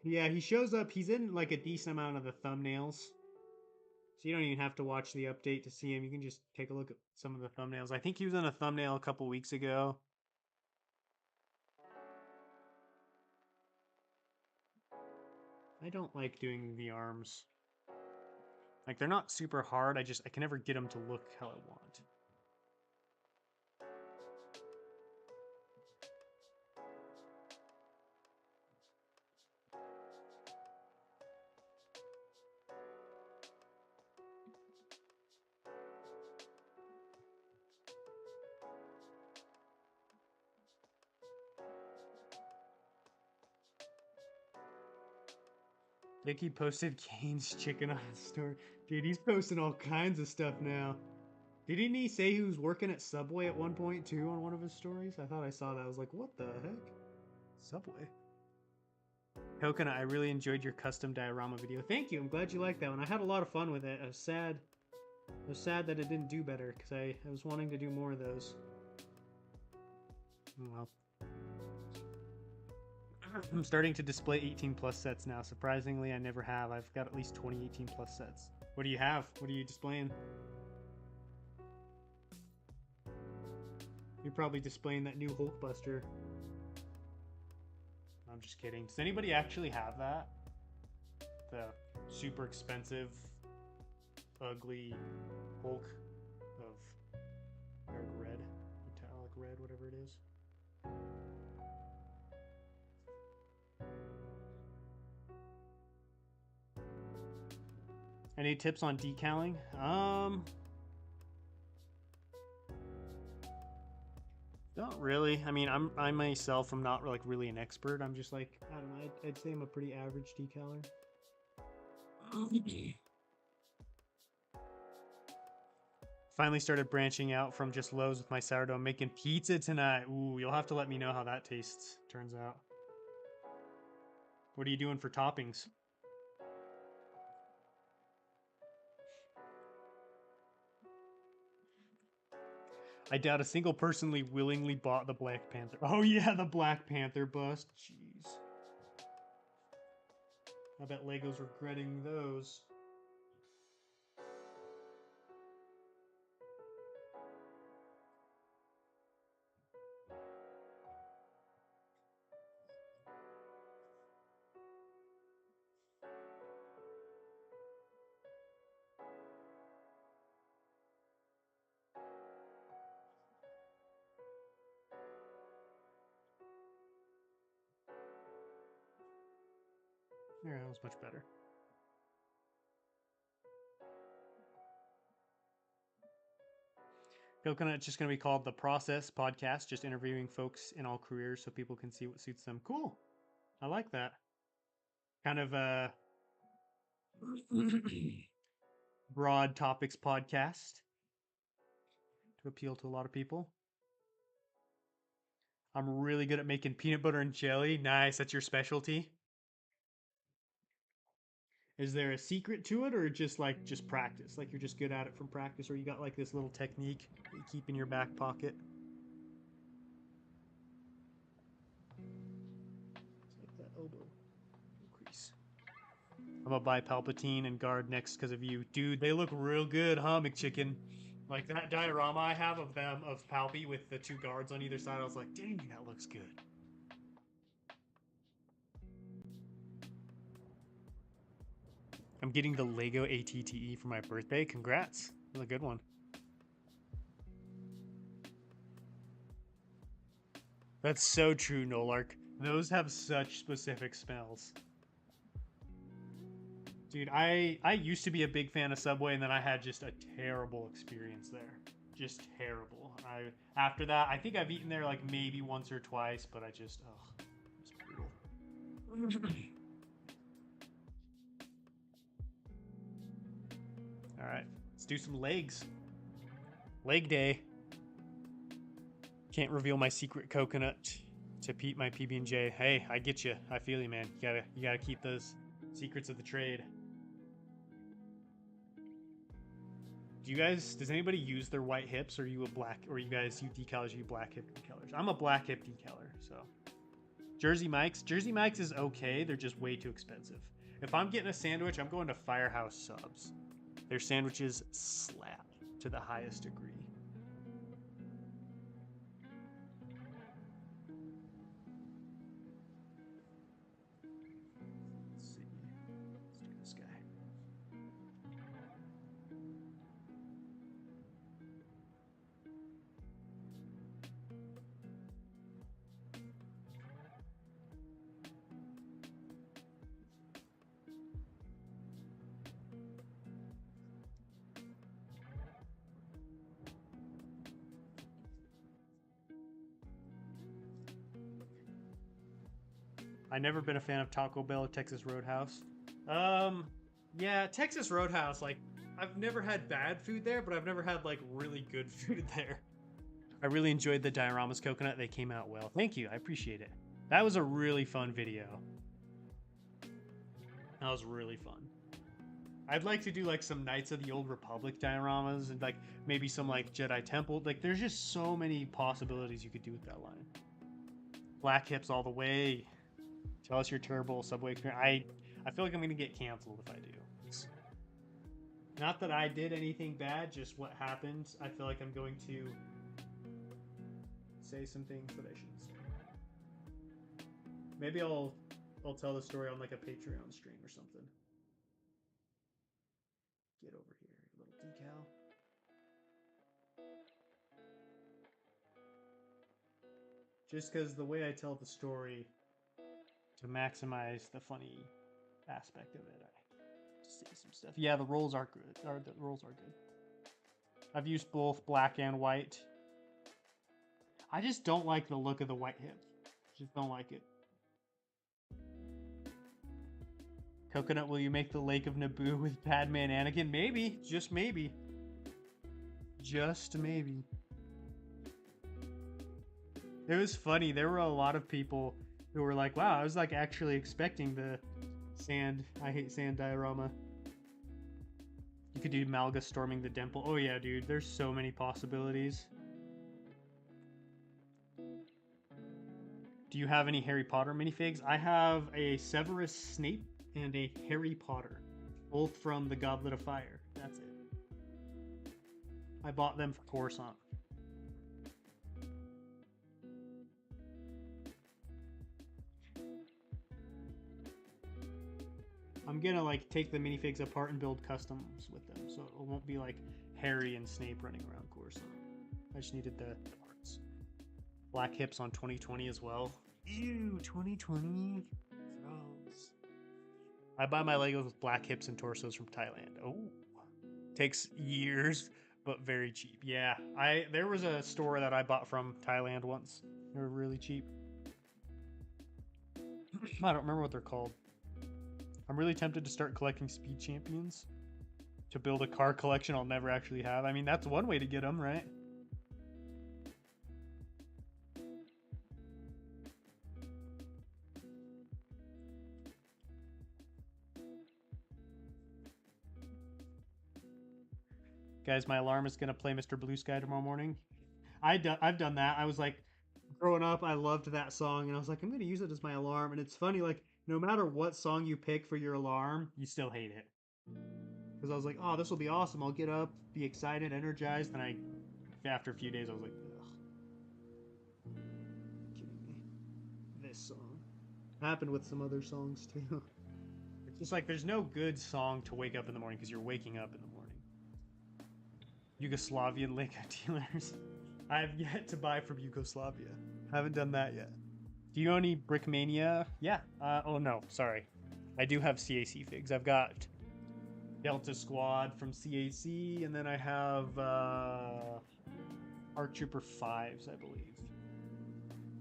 Yeah, he shows up. He's in like a decent amount of the thumbnails. So you don't even have to watch the update to see him. You can just take a look at some of the thumbnails. I think he was in a thumbnail a couple weeks ago. I don't like doing the arms. Like, they're not super hard. I can never get them to look how I want. Dickie posted Kane's chicken on his story. Dude, he's posting all kinds of stuff now. Didn't he say he was working at Subway at one point too on one of his stories? I thought I saw that. I was like, what the heck? Subway? Kokona, I really enjoyed your custom diorama video. Thank you. I'm glad you liked that one. I had a lot of fun with it. I was sad that it didn't do better because I was wanting to do more of those. Well, I'm starting to display 18 plus sets now. Surprisingly, I never have. I've got at least 20 18 plus sets. What do you have? What are you displaying? You're probably displaying that new Hulkbuster. I'm just kidding. Does anybody actually have that? The super expensive, ugly Hulk of dark red, metallic red, whatever it is. Any tips on decaling? Not really. I mean, I myself am not like really an expert. I'm just like, I don't know. I'd say I'm a pretty average decaler. Finally started branching out from just loaves with my sourdough. Making pizza tonight. Ooh, you'll have to let me know how that tastes. Turns out. What are you doing for toppings? I doubt a single person willingly bought the Black Panther. Oh yeah, the Black Panther bust. Jeez. I bet Lego's regretting those. Yeah, that was much better. Coconut's just going to be called The Process Podcast, just interviewing folks in all careers so people can see what suits them. Cool. I like that. Kind of a broad topics podcast to appeal to a lot of people. I'm really good at making peanut butter and jelly. Nice. That's your specialty. Is there a secret to it, or just practice? Like you're just good at it from practice, or you got like this little technique that you keep in your back pocket? It's like that elbow crease. I'm gonna buy Palpatine and Guard next because of you. Dude, they look real good, huh, McChicken? Like that diorama I have of them, of Palpy with the two guards on either side, I was like, dang, that looks good. I'm getting the Lego ATTE for my birthday. Congrats. That's a good one. That's so true, Nolark. Those have such specific smells. Dude, I used to be a big fan of Subway, and then I had just a terrible experience there. Just terrible. After that, I think I've eaten there like maybe once or twice, but I just it's brutal. All right, let's do some legs. Leg day. Can't reveal my secret coconut to my PB&J. Hey, I get you. I feel you, man. You gotta keep those secrets of the trade. Does anybody use their white hips, or you you guys, you decalers, you black hip decalers? I'm a black hip decaler, so. Jersey Mike's is okay, they're just way too expensive. If I'm getting a sandwich, I'm going to Firehouse Subs. Their sandwiches slap to the highest degree. Let's see. Let's do this guy. I've never been a fan of Taco Bell or Texas Roadhouse. Yeah, Texas Roadhouse, like, I've never had bad food there, but I've never had, like, really good food there. I really enjoyed the Dioramas coconut. They came out well. Thank you. I appreciate it. That was a really fun video. That was really fun. I'd like to do, like, some Knights of the Old Republic dioramas and, like, maybe some, like, Jedi Temple. Like, there's just so many possibilities you could do with that line. Black hips all the way. Tell us your terrible Subway experience. I feel like I'm going to get canceled if I do. Not that I did anything bad, just what happened. I feel like I'm going to say some things that I shouldn't say. Maybe I'll tell the story on like a Patreon stream or something. Get over here, little decal. Just because the way I tell the story, to maximize the funny aspect of it, I just say some stuff. Yeah, the rolls are good. The rolls are good. I've used both black and white. I just don't like the look of the white hip. Just don't like it. Coconut, will you make the Lake of Naboo with Padme and Anakin? Maybe. Just maybe. Just maybe. It was funny. There were a lot of people who were like, wow, I was like actually expecting the sand. I hate sand diorama. You could do Malga storming the temple. Oh yeah, dude. There's so many possibilities. Do you have any Harry Potter minifigs? I have a Severus Snape and a Harry Potter. Both from the Goblet of Fire. That's it. I bought them for Coruscant. I'm gonna like take the minifigs apart and build customs with them, so it won't be like Harry and Snape running around Coruscant. I just needed the parts. Black hips on 2020 as well. Ew, 2020. Gross. I buy my Legos with black hips and torsos from Thailand. Oh, takes years, but very cheap. Yeah, there was a store that I bought from Thailand once. They were really cheap. I don't remember what they're called. I'm really tempted to start collecting Speed Champions to build a car collection I'll never actually have. I mean, that's one way to get them, right? Guys, my alarm is going to play Mr. Blue Sky tomorrow morning. I've done that. I was like, growing up, I loved that song, and I was like, I'm going to use it as my alarm. And it's funny, like, no matter what song you pick for your alarm, you still hate it. because I was like, oh, this will be awesome. I'll get up, be excited, energized, and after a few days, I was like, ugh, kidding me. This song happened with some other songs too. It's just like there's no good song to wake up in the morning because you're waking up in the morning. Yugoslavian Lego dealers. I have yet to buy from Yugoslavia. Haven't done that yet. Do you own any Brickmania? Yeah. Oh no, sorry. I do have CAC figs. I've got Delta Squad from CAC, and then I have Arc Trooper 5s, I believe.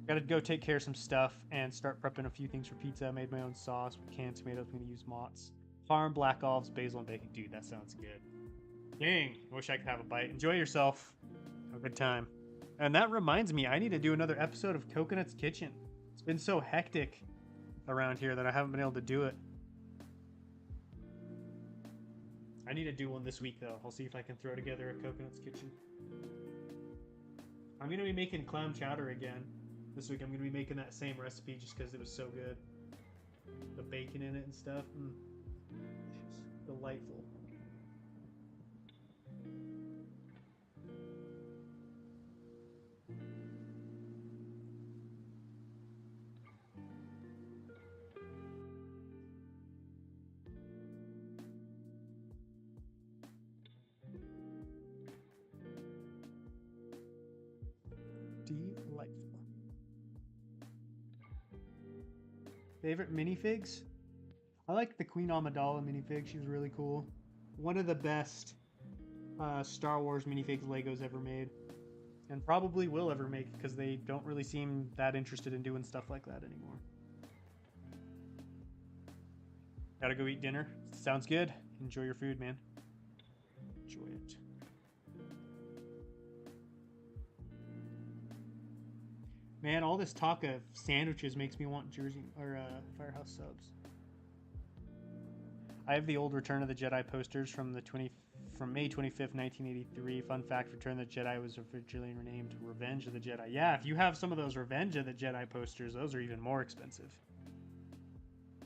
Gotta go take care of some stuff and start prepping a few things for pizza. I made my own sauce with canned tomatoes. I'm gonna use Mott's. Farm, black olives, basil, and bacon. Dude, that sounds good. Dang, I wish I could have a bite. Enjoy yourself. Have a good time. And that reminds me, I need to do another episode of Coconut's Kitchen. It's been so hectic around here that I haven't been able to do it. I need to do one this week, though. I'll see if I can throw together a Coconut's Kitchen. I'm going to be making clam chowder again. This week I'm going to be making that same recipe just because it was so good. The bacon in it and stuff. It's delightful. Delightful. Favorite minifigs? I like the Queen Amidala minifig. She was really cool. One of the best Star Wars minifigs Lego's ever made. And probably will ever make because they don't really seem that interested in doing stuff like that anymore. Gotta go eat dinner. Sounds good. Enjoy your food, man. Enjoy it. Man, all this talk of sandwiches makes me want Jersey or Firehouse subs. I have the old Return of the Jedi posters from May 25th, 1983. Fun fact, Return of the Jedi was originally renamed Revenge of the Jedi. Yeah, if you have some of those Revenge of the Jedi posters, those are even more expensive.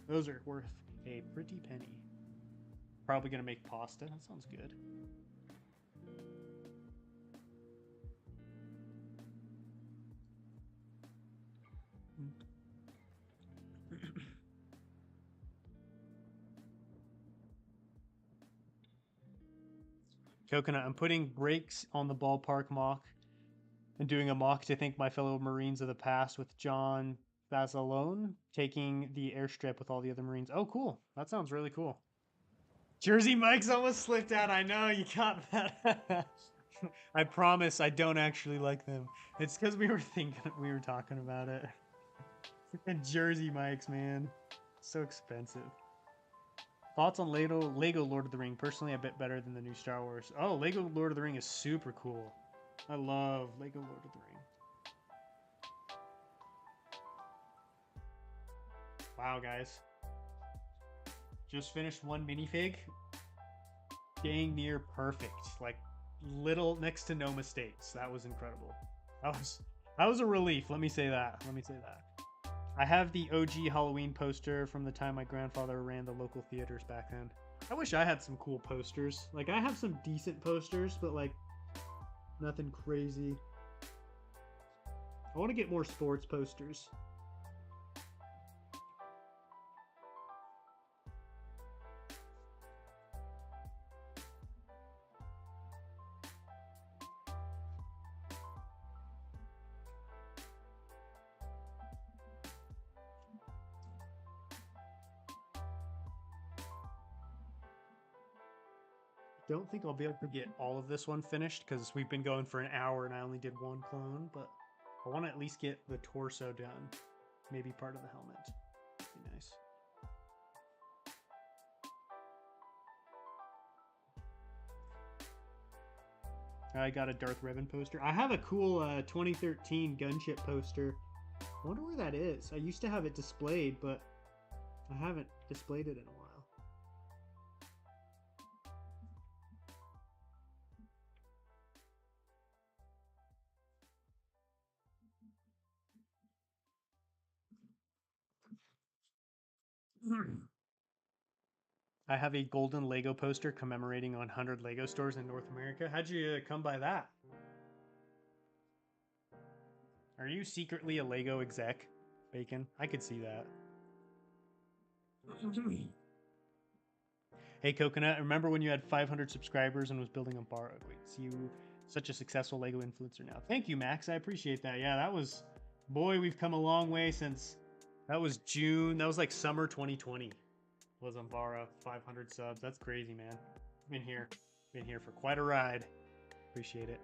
Those are worth a pretty penny. Probably gonna make pasta. That sounds good. Coconut, I'm putting brakes on the ballpark mock and doing a mock to thank my fellow Marines of the past with John Basilone taking the airstrip with all the other Marines. Oh, cool. That sounds really cool. Jersey Mike's almost slipped out. I know, you got that. I promise I don't actually like them. It's because we were talking about it. And Jersey Mike's, man. So expensive. Thoughts on Lego Lord of the Ring? Personally, a bit better than the new Star Wars. Oh, Lego Lord of the Ring is super cool. I love Lego Lord of the Ring. Wow, guys. Just finished one minifig. Dang near perfect. Like, little, next to no mistakes. That was incredible. That was a relief. Let me say that. I have the OG Halloween poster from the time my grandfather ran the local theaters back then. I wish I had some cool posters. Like, I have some decent posters, but, like, nothing crazy. I want to get more sports posters. Don't think I'll be able to get all of this one finished because we've been going for an hour and I only did one clone, but I want to at least get the torso done. Maybe part of the helmet. Be nice. I got a Darth Revan poster. I have a cool 2013 gunship poster. I wonder where that is. I used to have it displayed, but I haven't displayed it in a while. I have a golden Lego poster commemorating 100 Lego stores in North America. How'd you come by that? Are you secretly a Lego exec, Bacon? I could see that. Hey, Coconut, remember when you had 500 subscribers and was building a bar? Wait, see you such a successful Lego influencer now. Thank you, Max. I appreciate that. Yeah, that was... Boy, we've come a long way since... That was June. That was like summer 2020. Was Umbara, 500 subs. That's crazy, man. Been here for quite a ride. Appreciate it.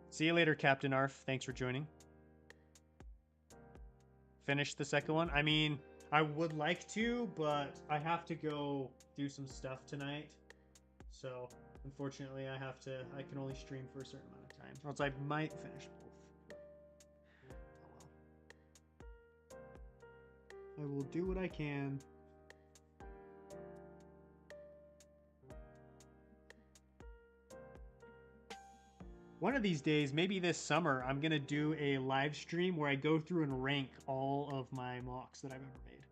See you later, Captain Arf. Thanks for joining. Finish the second one. I mean, I would like to, but I have to go do some stuff tonight. So, unfortunately, I can only stream for a certain amount of time. Or else I might finish both. Oh well. I will do what I can. One of these days, maybe this summer, I'm going to do a live stream where I go through and rank all of my mocks that I've ever made.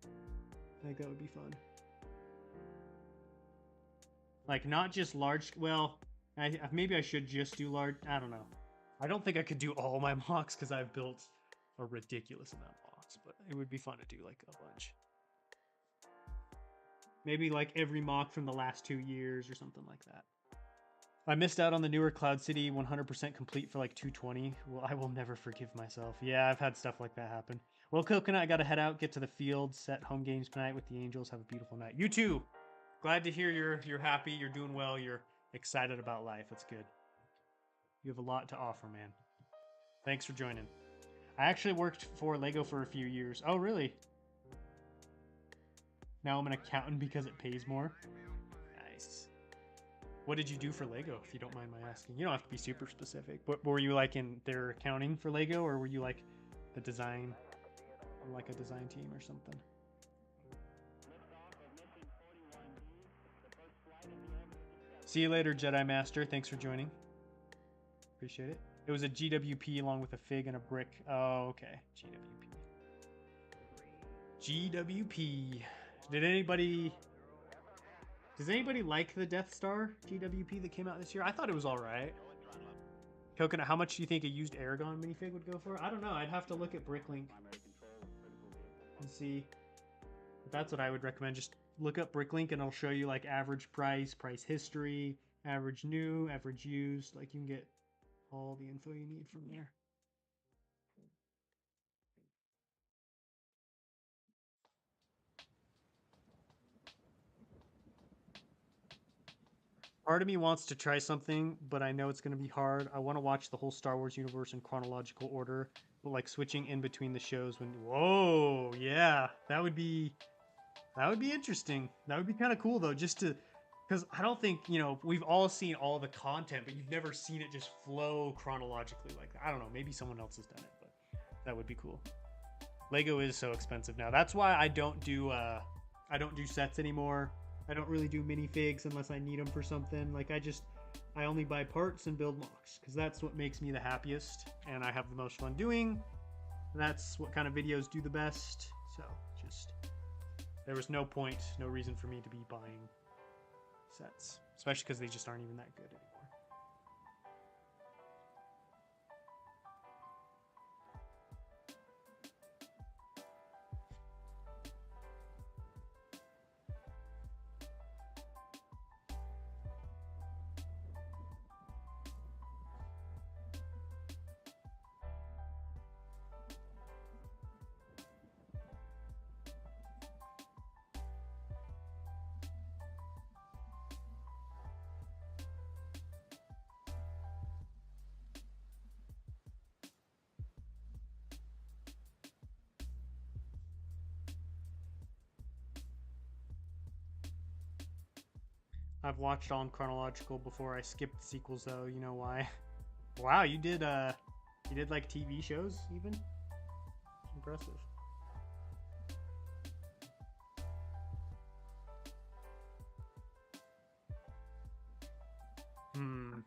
I think that would be fun. Like, not just large... Well, maybe I should just do large... I don't know. I don't think I could do all my mocks because I've built a ridiculous amount of mocks, but it would be fun to do, like, a bunch. Maybe, like, every mock from the last 2 years or something like that. I missed out on the newer Cloud City 100% complete for like 220. Well, I will never forgive myself. Yeah, I've had stuff like that happen. Well, Coconut, I gotta head out, get to the field, set home games tonight with the Angels. Have a beautiful night. You too. Glad to hear you're happy, you're doing well, you're excited about life. That's good. You have a lot to offer, man. Thanks for joining. I actually worked for Lego for a few years. Oh, really? Now I'm an accountant because it pays more. Nice. What did you do for Lego, if you don't mind my asking? You don't have to be super specific. But were you like in their accounting for Lego, or were you like the design, like a design team or something? See you later, Jedi Master. Thanks for joining. Appreciate it. It was a GWP along with a fig and a brick. Oh, okay. GWP. Does anybody like the Death Star GWP that came out this year? I thought it was all right. Coconut, how much do you think a used Aragon minifig would go for? I don't know. I'd have to look at Bricklink and see. But that's what I would recommend. Just look up Bricklink and it'll show you like average price, price history, average new, average used. Like you can get all the info you need from there. Part of me wants to try something, but I know it's going to be hard. I want to watch the whole Star Wars universe in chronological order, but like switching in between the shows when... Whoa, yeah, that would be interesting. That would be kind of cool though, just to... Because I don't think, you know, we've all seen all the content, but you've never seen it just flow chronologically like that. I don't know, maybe someone else has done it, but that would be cool. Lego is so expensive now. That's why I don't do sets anymore. I don't really do minifigs unless I need them for something. Like I only buy parts and build mocks because that's what makes me the happiest and I have the most fun doing. That's what kind of videos do the best. So there was no point, no reason for me to be buying sets, especially because they just aren't even that good anymore. I've watched all in chronological before. I skipped the sequels though. You know why? Wow, you did like TV shows even? Impressive.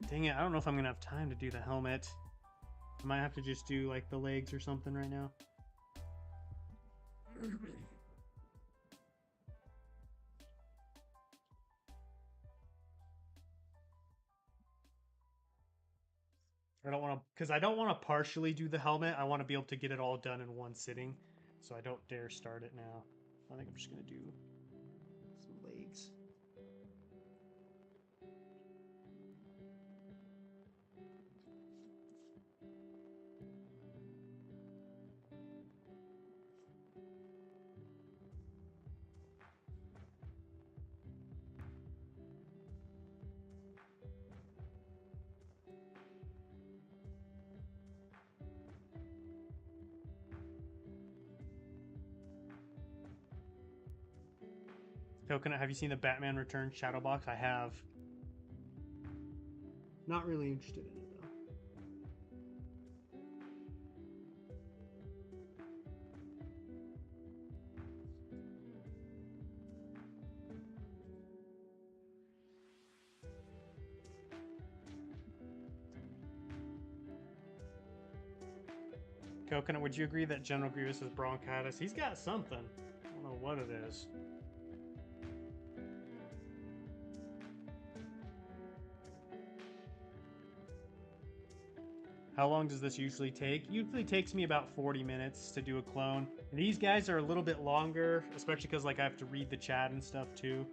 Dang it, I don't know if I'm gonna have time to do the helmet. I might have to just do like the legs or something right now. I don't want to, because I don't want to partially do the helmet. I want to be able to get it all done in one sitting. So I don't dare start it now. I think I'm just going to do some legs. Coconut, have you seen the Batman Returns Shadow Box? I have. Not really interested in it though. Coconut, would you agree that General Grievous is bronchitis? He's got something. I don't know what it is. How long does this usually take? Usually takes me about 40 minutes to do a clone. And these guys are a little bit longer, especially because like I have to read the chat and stuff too.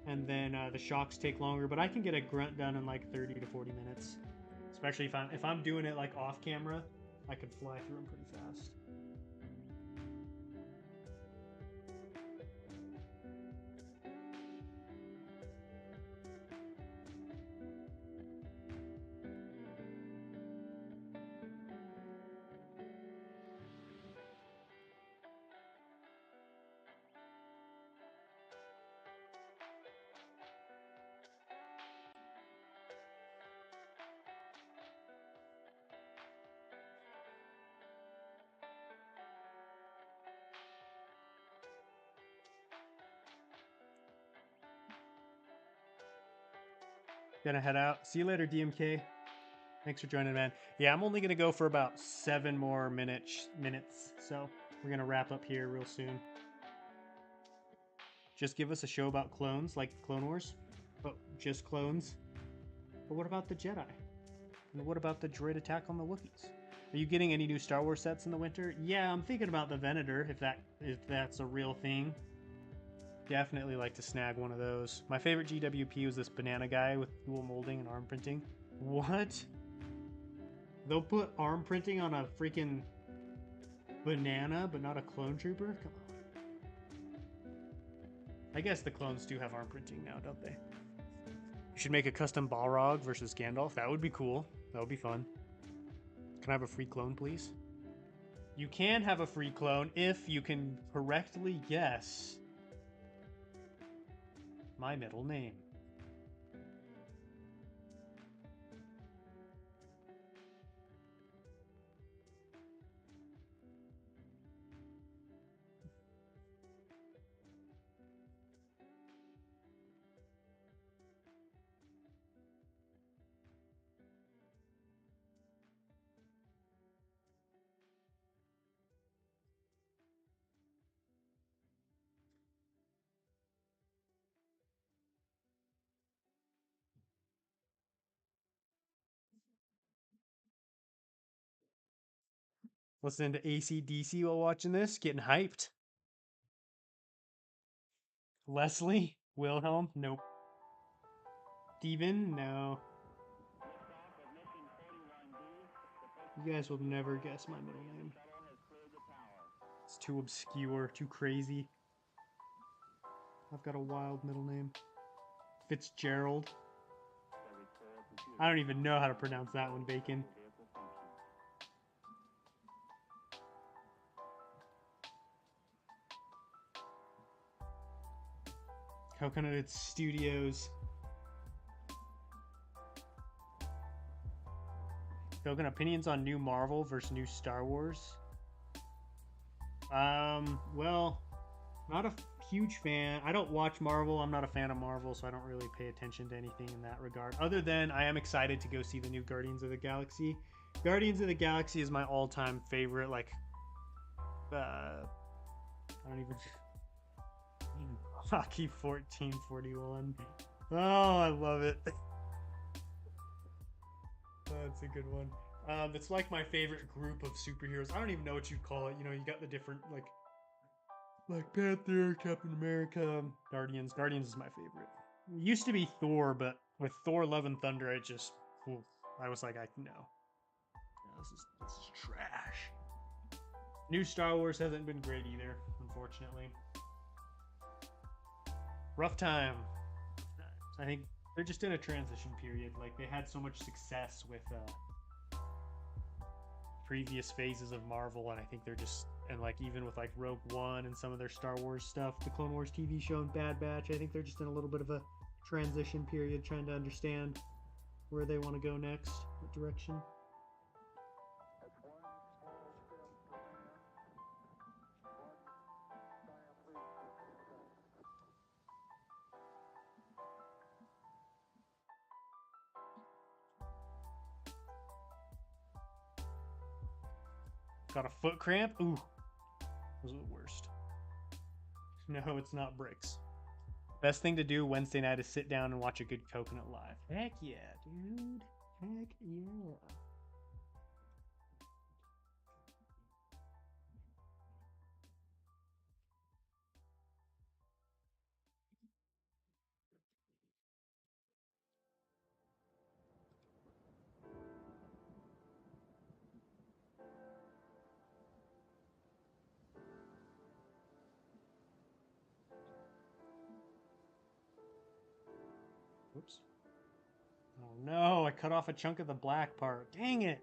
And then the shocks take longer, but I can get a grunt done in like 30 to 40 minutes. Especially if I'm doing it like off camera, I could fly through them pretty fast. Gonna head out. See you later, DMK. Thanks for joining, man. Yeah, I'm only gonna go for about 7 more minutes. So we're gonna wrap up here real soon. Just give us a show about clones, like Clone Wars, but just clones. But what about the Jedi? And what about the droid attack on the Wookiees? Are you getting any new Star Wars sets in the winter? Yeah, I'm thinking about the Venator, if that's a real thing. Definitely like to snag one of those. My favorite GWP was this banana guy with dual molding and arm printing. What? They'll put arm printing on a freaking banana, but not a clone trooper? Come on. I guess the clones do have arm printing now, don't they? You should make a custom Balrog versus Gandalf. That would be cool. That would be fun. Can I have a free clone, please? You can have a free clone if you can correctly guess my middle name. Listening to AC/DC while watching this, getting hyped. Leslie? Wilhelm? Nope. Steven? No. You guys will never guess my middle name. It's too obscure, too crazy. I've got a wild middle name. Fitzgerald. I don't even know how to pronounce that one, Bacon. Coconut Studios. Coconut, opinions on new Marvel versus new Star Wars? Well, not a huge fan. I don't watch Marvel. I'm not a fan of Marvel, so I don't really pay attention to anything in that regard. Other than I am excited to go see the new Guardians of the Galaxy. Guardians of the Galaxy is my all-time favorite. Like, I don't even. Hockey 1441. Oh, I love it. That's a good one. It's like my favorite group of superheroes. I don't even know what you'd call it. You know, you got the different like Black Panther, Captain America, Guardians. Guardians is my favorite. It used to be Thor, but with Thor: Love and Thunder, I was like, no, this is trash. New Star Wars hasn't been great either, unfortunately. Rough time. I think they're just in a transition period. Like they had so much success with previous phases of Marvel, and I think they're just like even with like Rogue One and some of their Star Wars stuff, the Clone Wars TV show and Bad Batch, I think they're just in a little bit of a transition period, trying to understand where they want to go next, what direction. Got a foot cramp? Ooh. Those are the worst. No, it's not bricks. Best thing to do Wednesday night is sit down and watch a good Coconut Live. Heck yeah, dude. Heck yeah. Whoops. Oh no, I cut off a chunk of the black part. Dang it.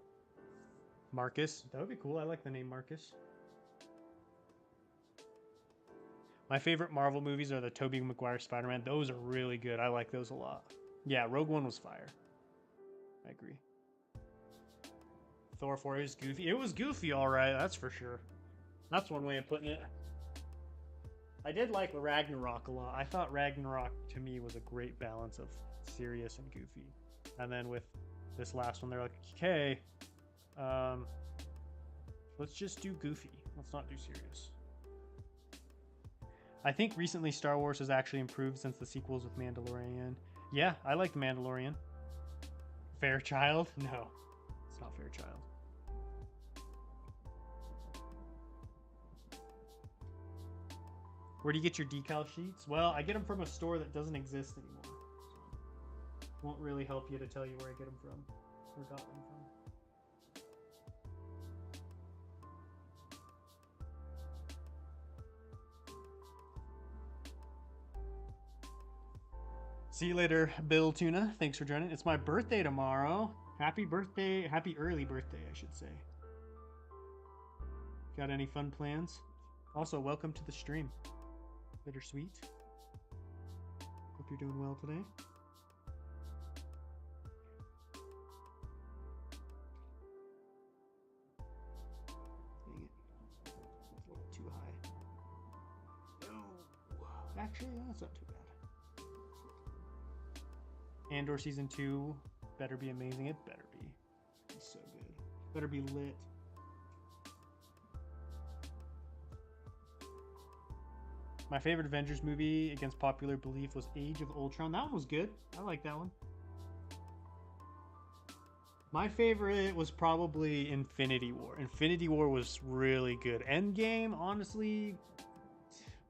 Marcus. That would be cool. I like the name Marcus. My favorite Marvel movies are the Tobey Maguire Spider-Man. Those are really good. I like those a lot. Yeah, Rogue One was fire. I agree. Thor 4 is goofy. It was goofy, all right. That's for sure. That's one way of putting it. I did like Ragnarok a lot. I thought Ragnarok, to me, was a great balance of serious and goofy. And then with this last one, they're like, okay, let's just do goofy. Let's not do serious. I think recently Star Wars has actually improved since the sequels with Mandalorian. Yeah, I like The Mandalorian. Fairchild? No, it's not Fairchild. Where do you get your decal sheets? Well, I get them from a store that doesn't exist anymore. Won't really help you to tell you where I get them from or got them from. See you later, Bill Tuna. Thanks for joining. It's my birthday tomorrow. Happy birthday. Happy early birthday, I should say. Got any fun plans? Also, welcome to the stream. Bittersweet. Hope you're doing well today. Dang it. It's a little too high. No. Actually, that's not too bad. Andor Season 2 better be amazing. It better be. It's so good. Better be lit. My favorite Avengers movie, against popular belief, was Age of Ultron. That one was good. I like that one. My favorite was probably Infinity War. Infinity War was really good. Endgame, honestly,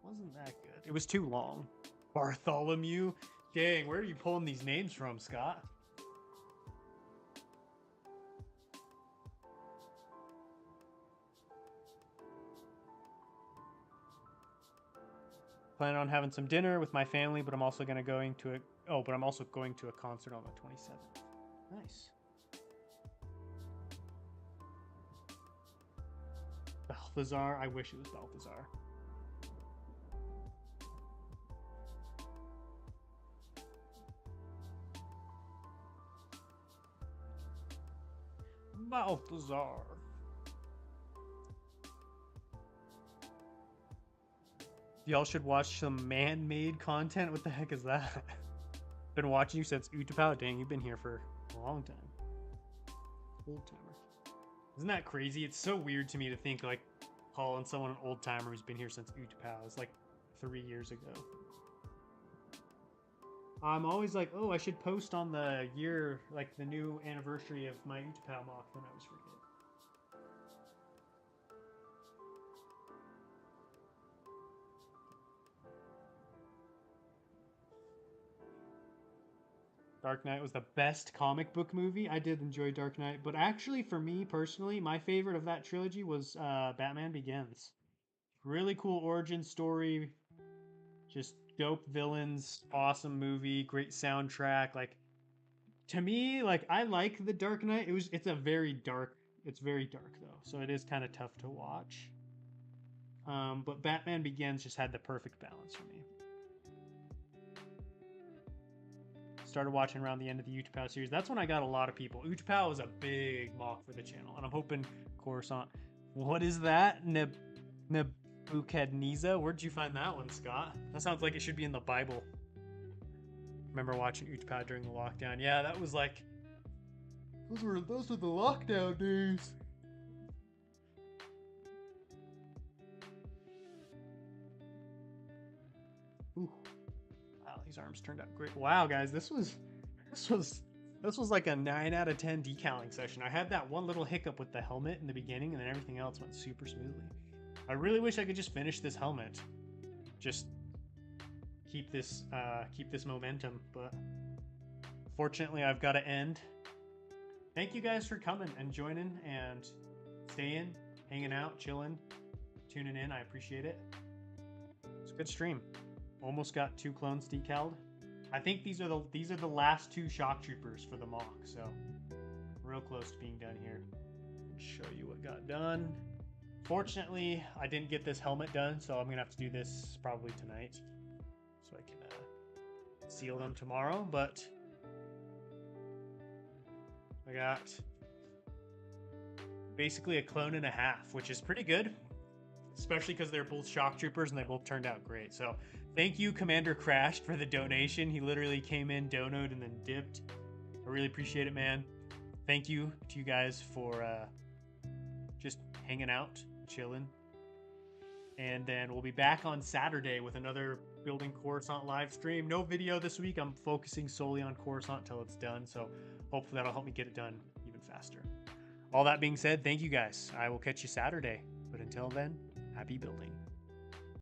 wasn't that good. It was too long. Bartholomew. Dang, where are you pulling these names from, Scott? Plan on having some dinner with my family, but I'm also going to a concert on the 27th. Nice. Balthazar. I wish it was Balthazar. Balthazar. Y'all should watch some man-made content. What the heck is that? Been watching you since Utapau. Dang, you've been here for a long time. Old timer. Isn't that crazy? It's so weird to me to think like calling someone an old timer who's been here since Utapau. It's like 3 years ago. I'm always like, oh, I should post on the year, like the new anniversary of my Utapau mock, then I always forget. Dark Knight was the best comic book movie. I did enjoy Dark Knight, but actually, for me personally, my favorite of that trilogy was Batman Begins. Really cool origin story, just dope villains, awesome movie, great soundtrack. Like to me, like I like the Dark Knight. It's very dark though, so it is kind of tough to watch. But Batman Begins just had the perfect balance for me. Started watching around the end of the Utapau series. That's when I got a lot of people. Utapau was a big mock for the channel, and I'm hoping Coruscant. What is that? Nebuchadnezzar? Where'd you find that one, Scott? That sounds like it should be in the Bible. Remember watching Utapau during the lockdown? Yeah, that was like those were the lockdown days. Ooh. Wow, these arms turned out great. Wow, guys, this was like a 9 out of 10 decaling session. I had that one little hiccup with the helmet in the beginning, and then everything else went super smoothly. I really wish I could just finish this helmet. Just keep this momentum, but fortunately I've got to end. Thank you guys for coming and joining and staying, hanging out, chilling, tuning in. I appreciate it. It's a good stream. Almost got 2 clones decaled. I think these are the last 2 shock troopers for the mock, so real close to being done here. Show you what got done. Fortunately, I didn't get this helmet done, so I'm gonna have to do this probably tonight, so I can seal them tomorrow. But I got basically a clone and a half, which is pretty good, especially because they're both shock troopers and they both turned out great. So thank you, Commander Crashed, for the donation. He literally came in, donoed, and then dipped. I really appreciate it, man. Thank you to you guys for just hanging out, chilling. And then we'll be back on Saturday with another Building Coruscant live stream. No video this week. I'm focusing solely on Coruscant until it's done. So hopefully that'll help me get it done even faster. All that being said, thank you guys. I will catch you Saturday. But until then, happy building.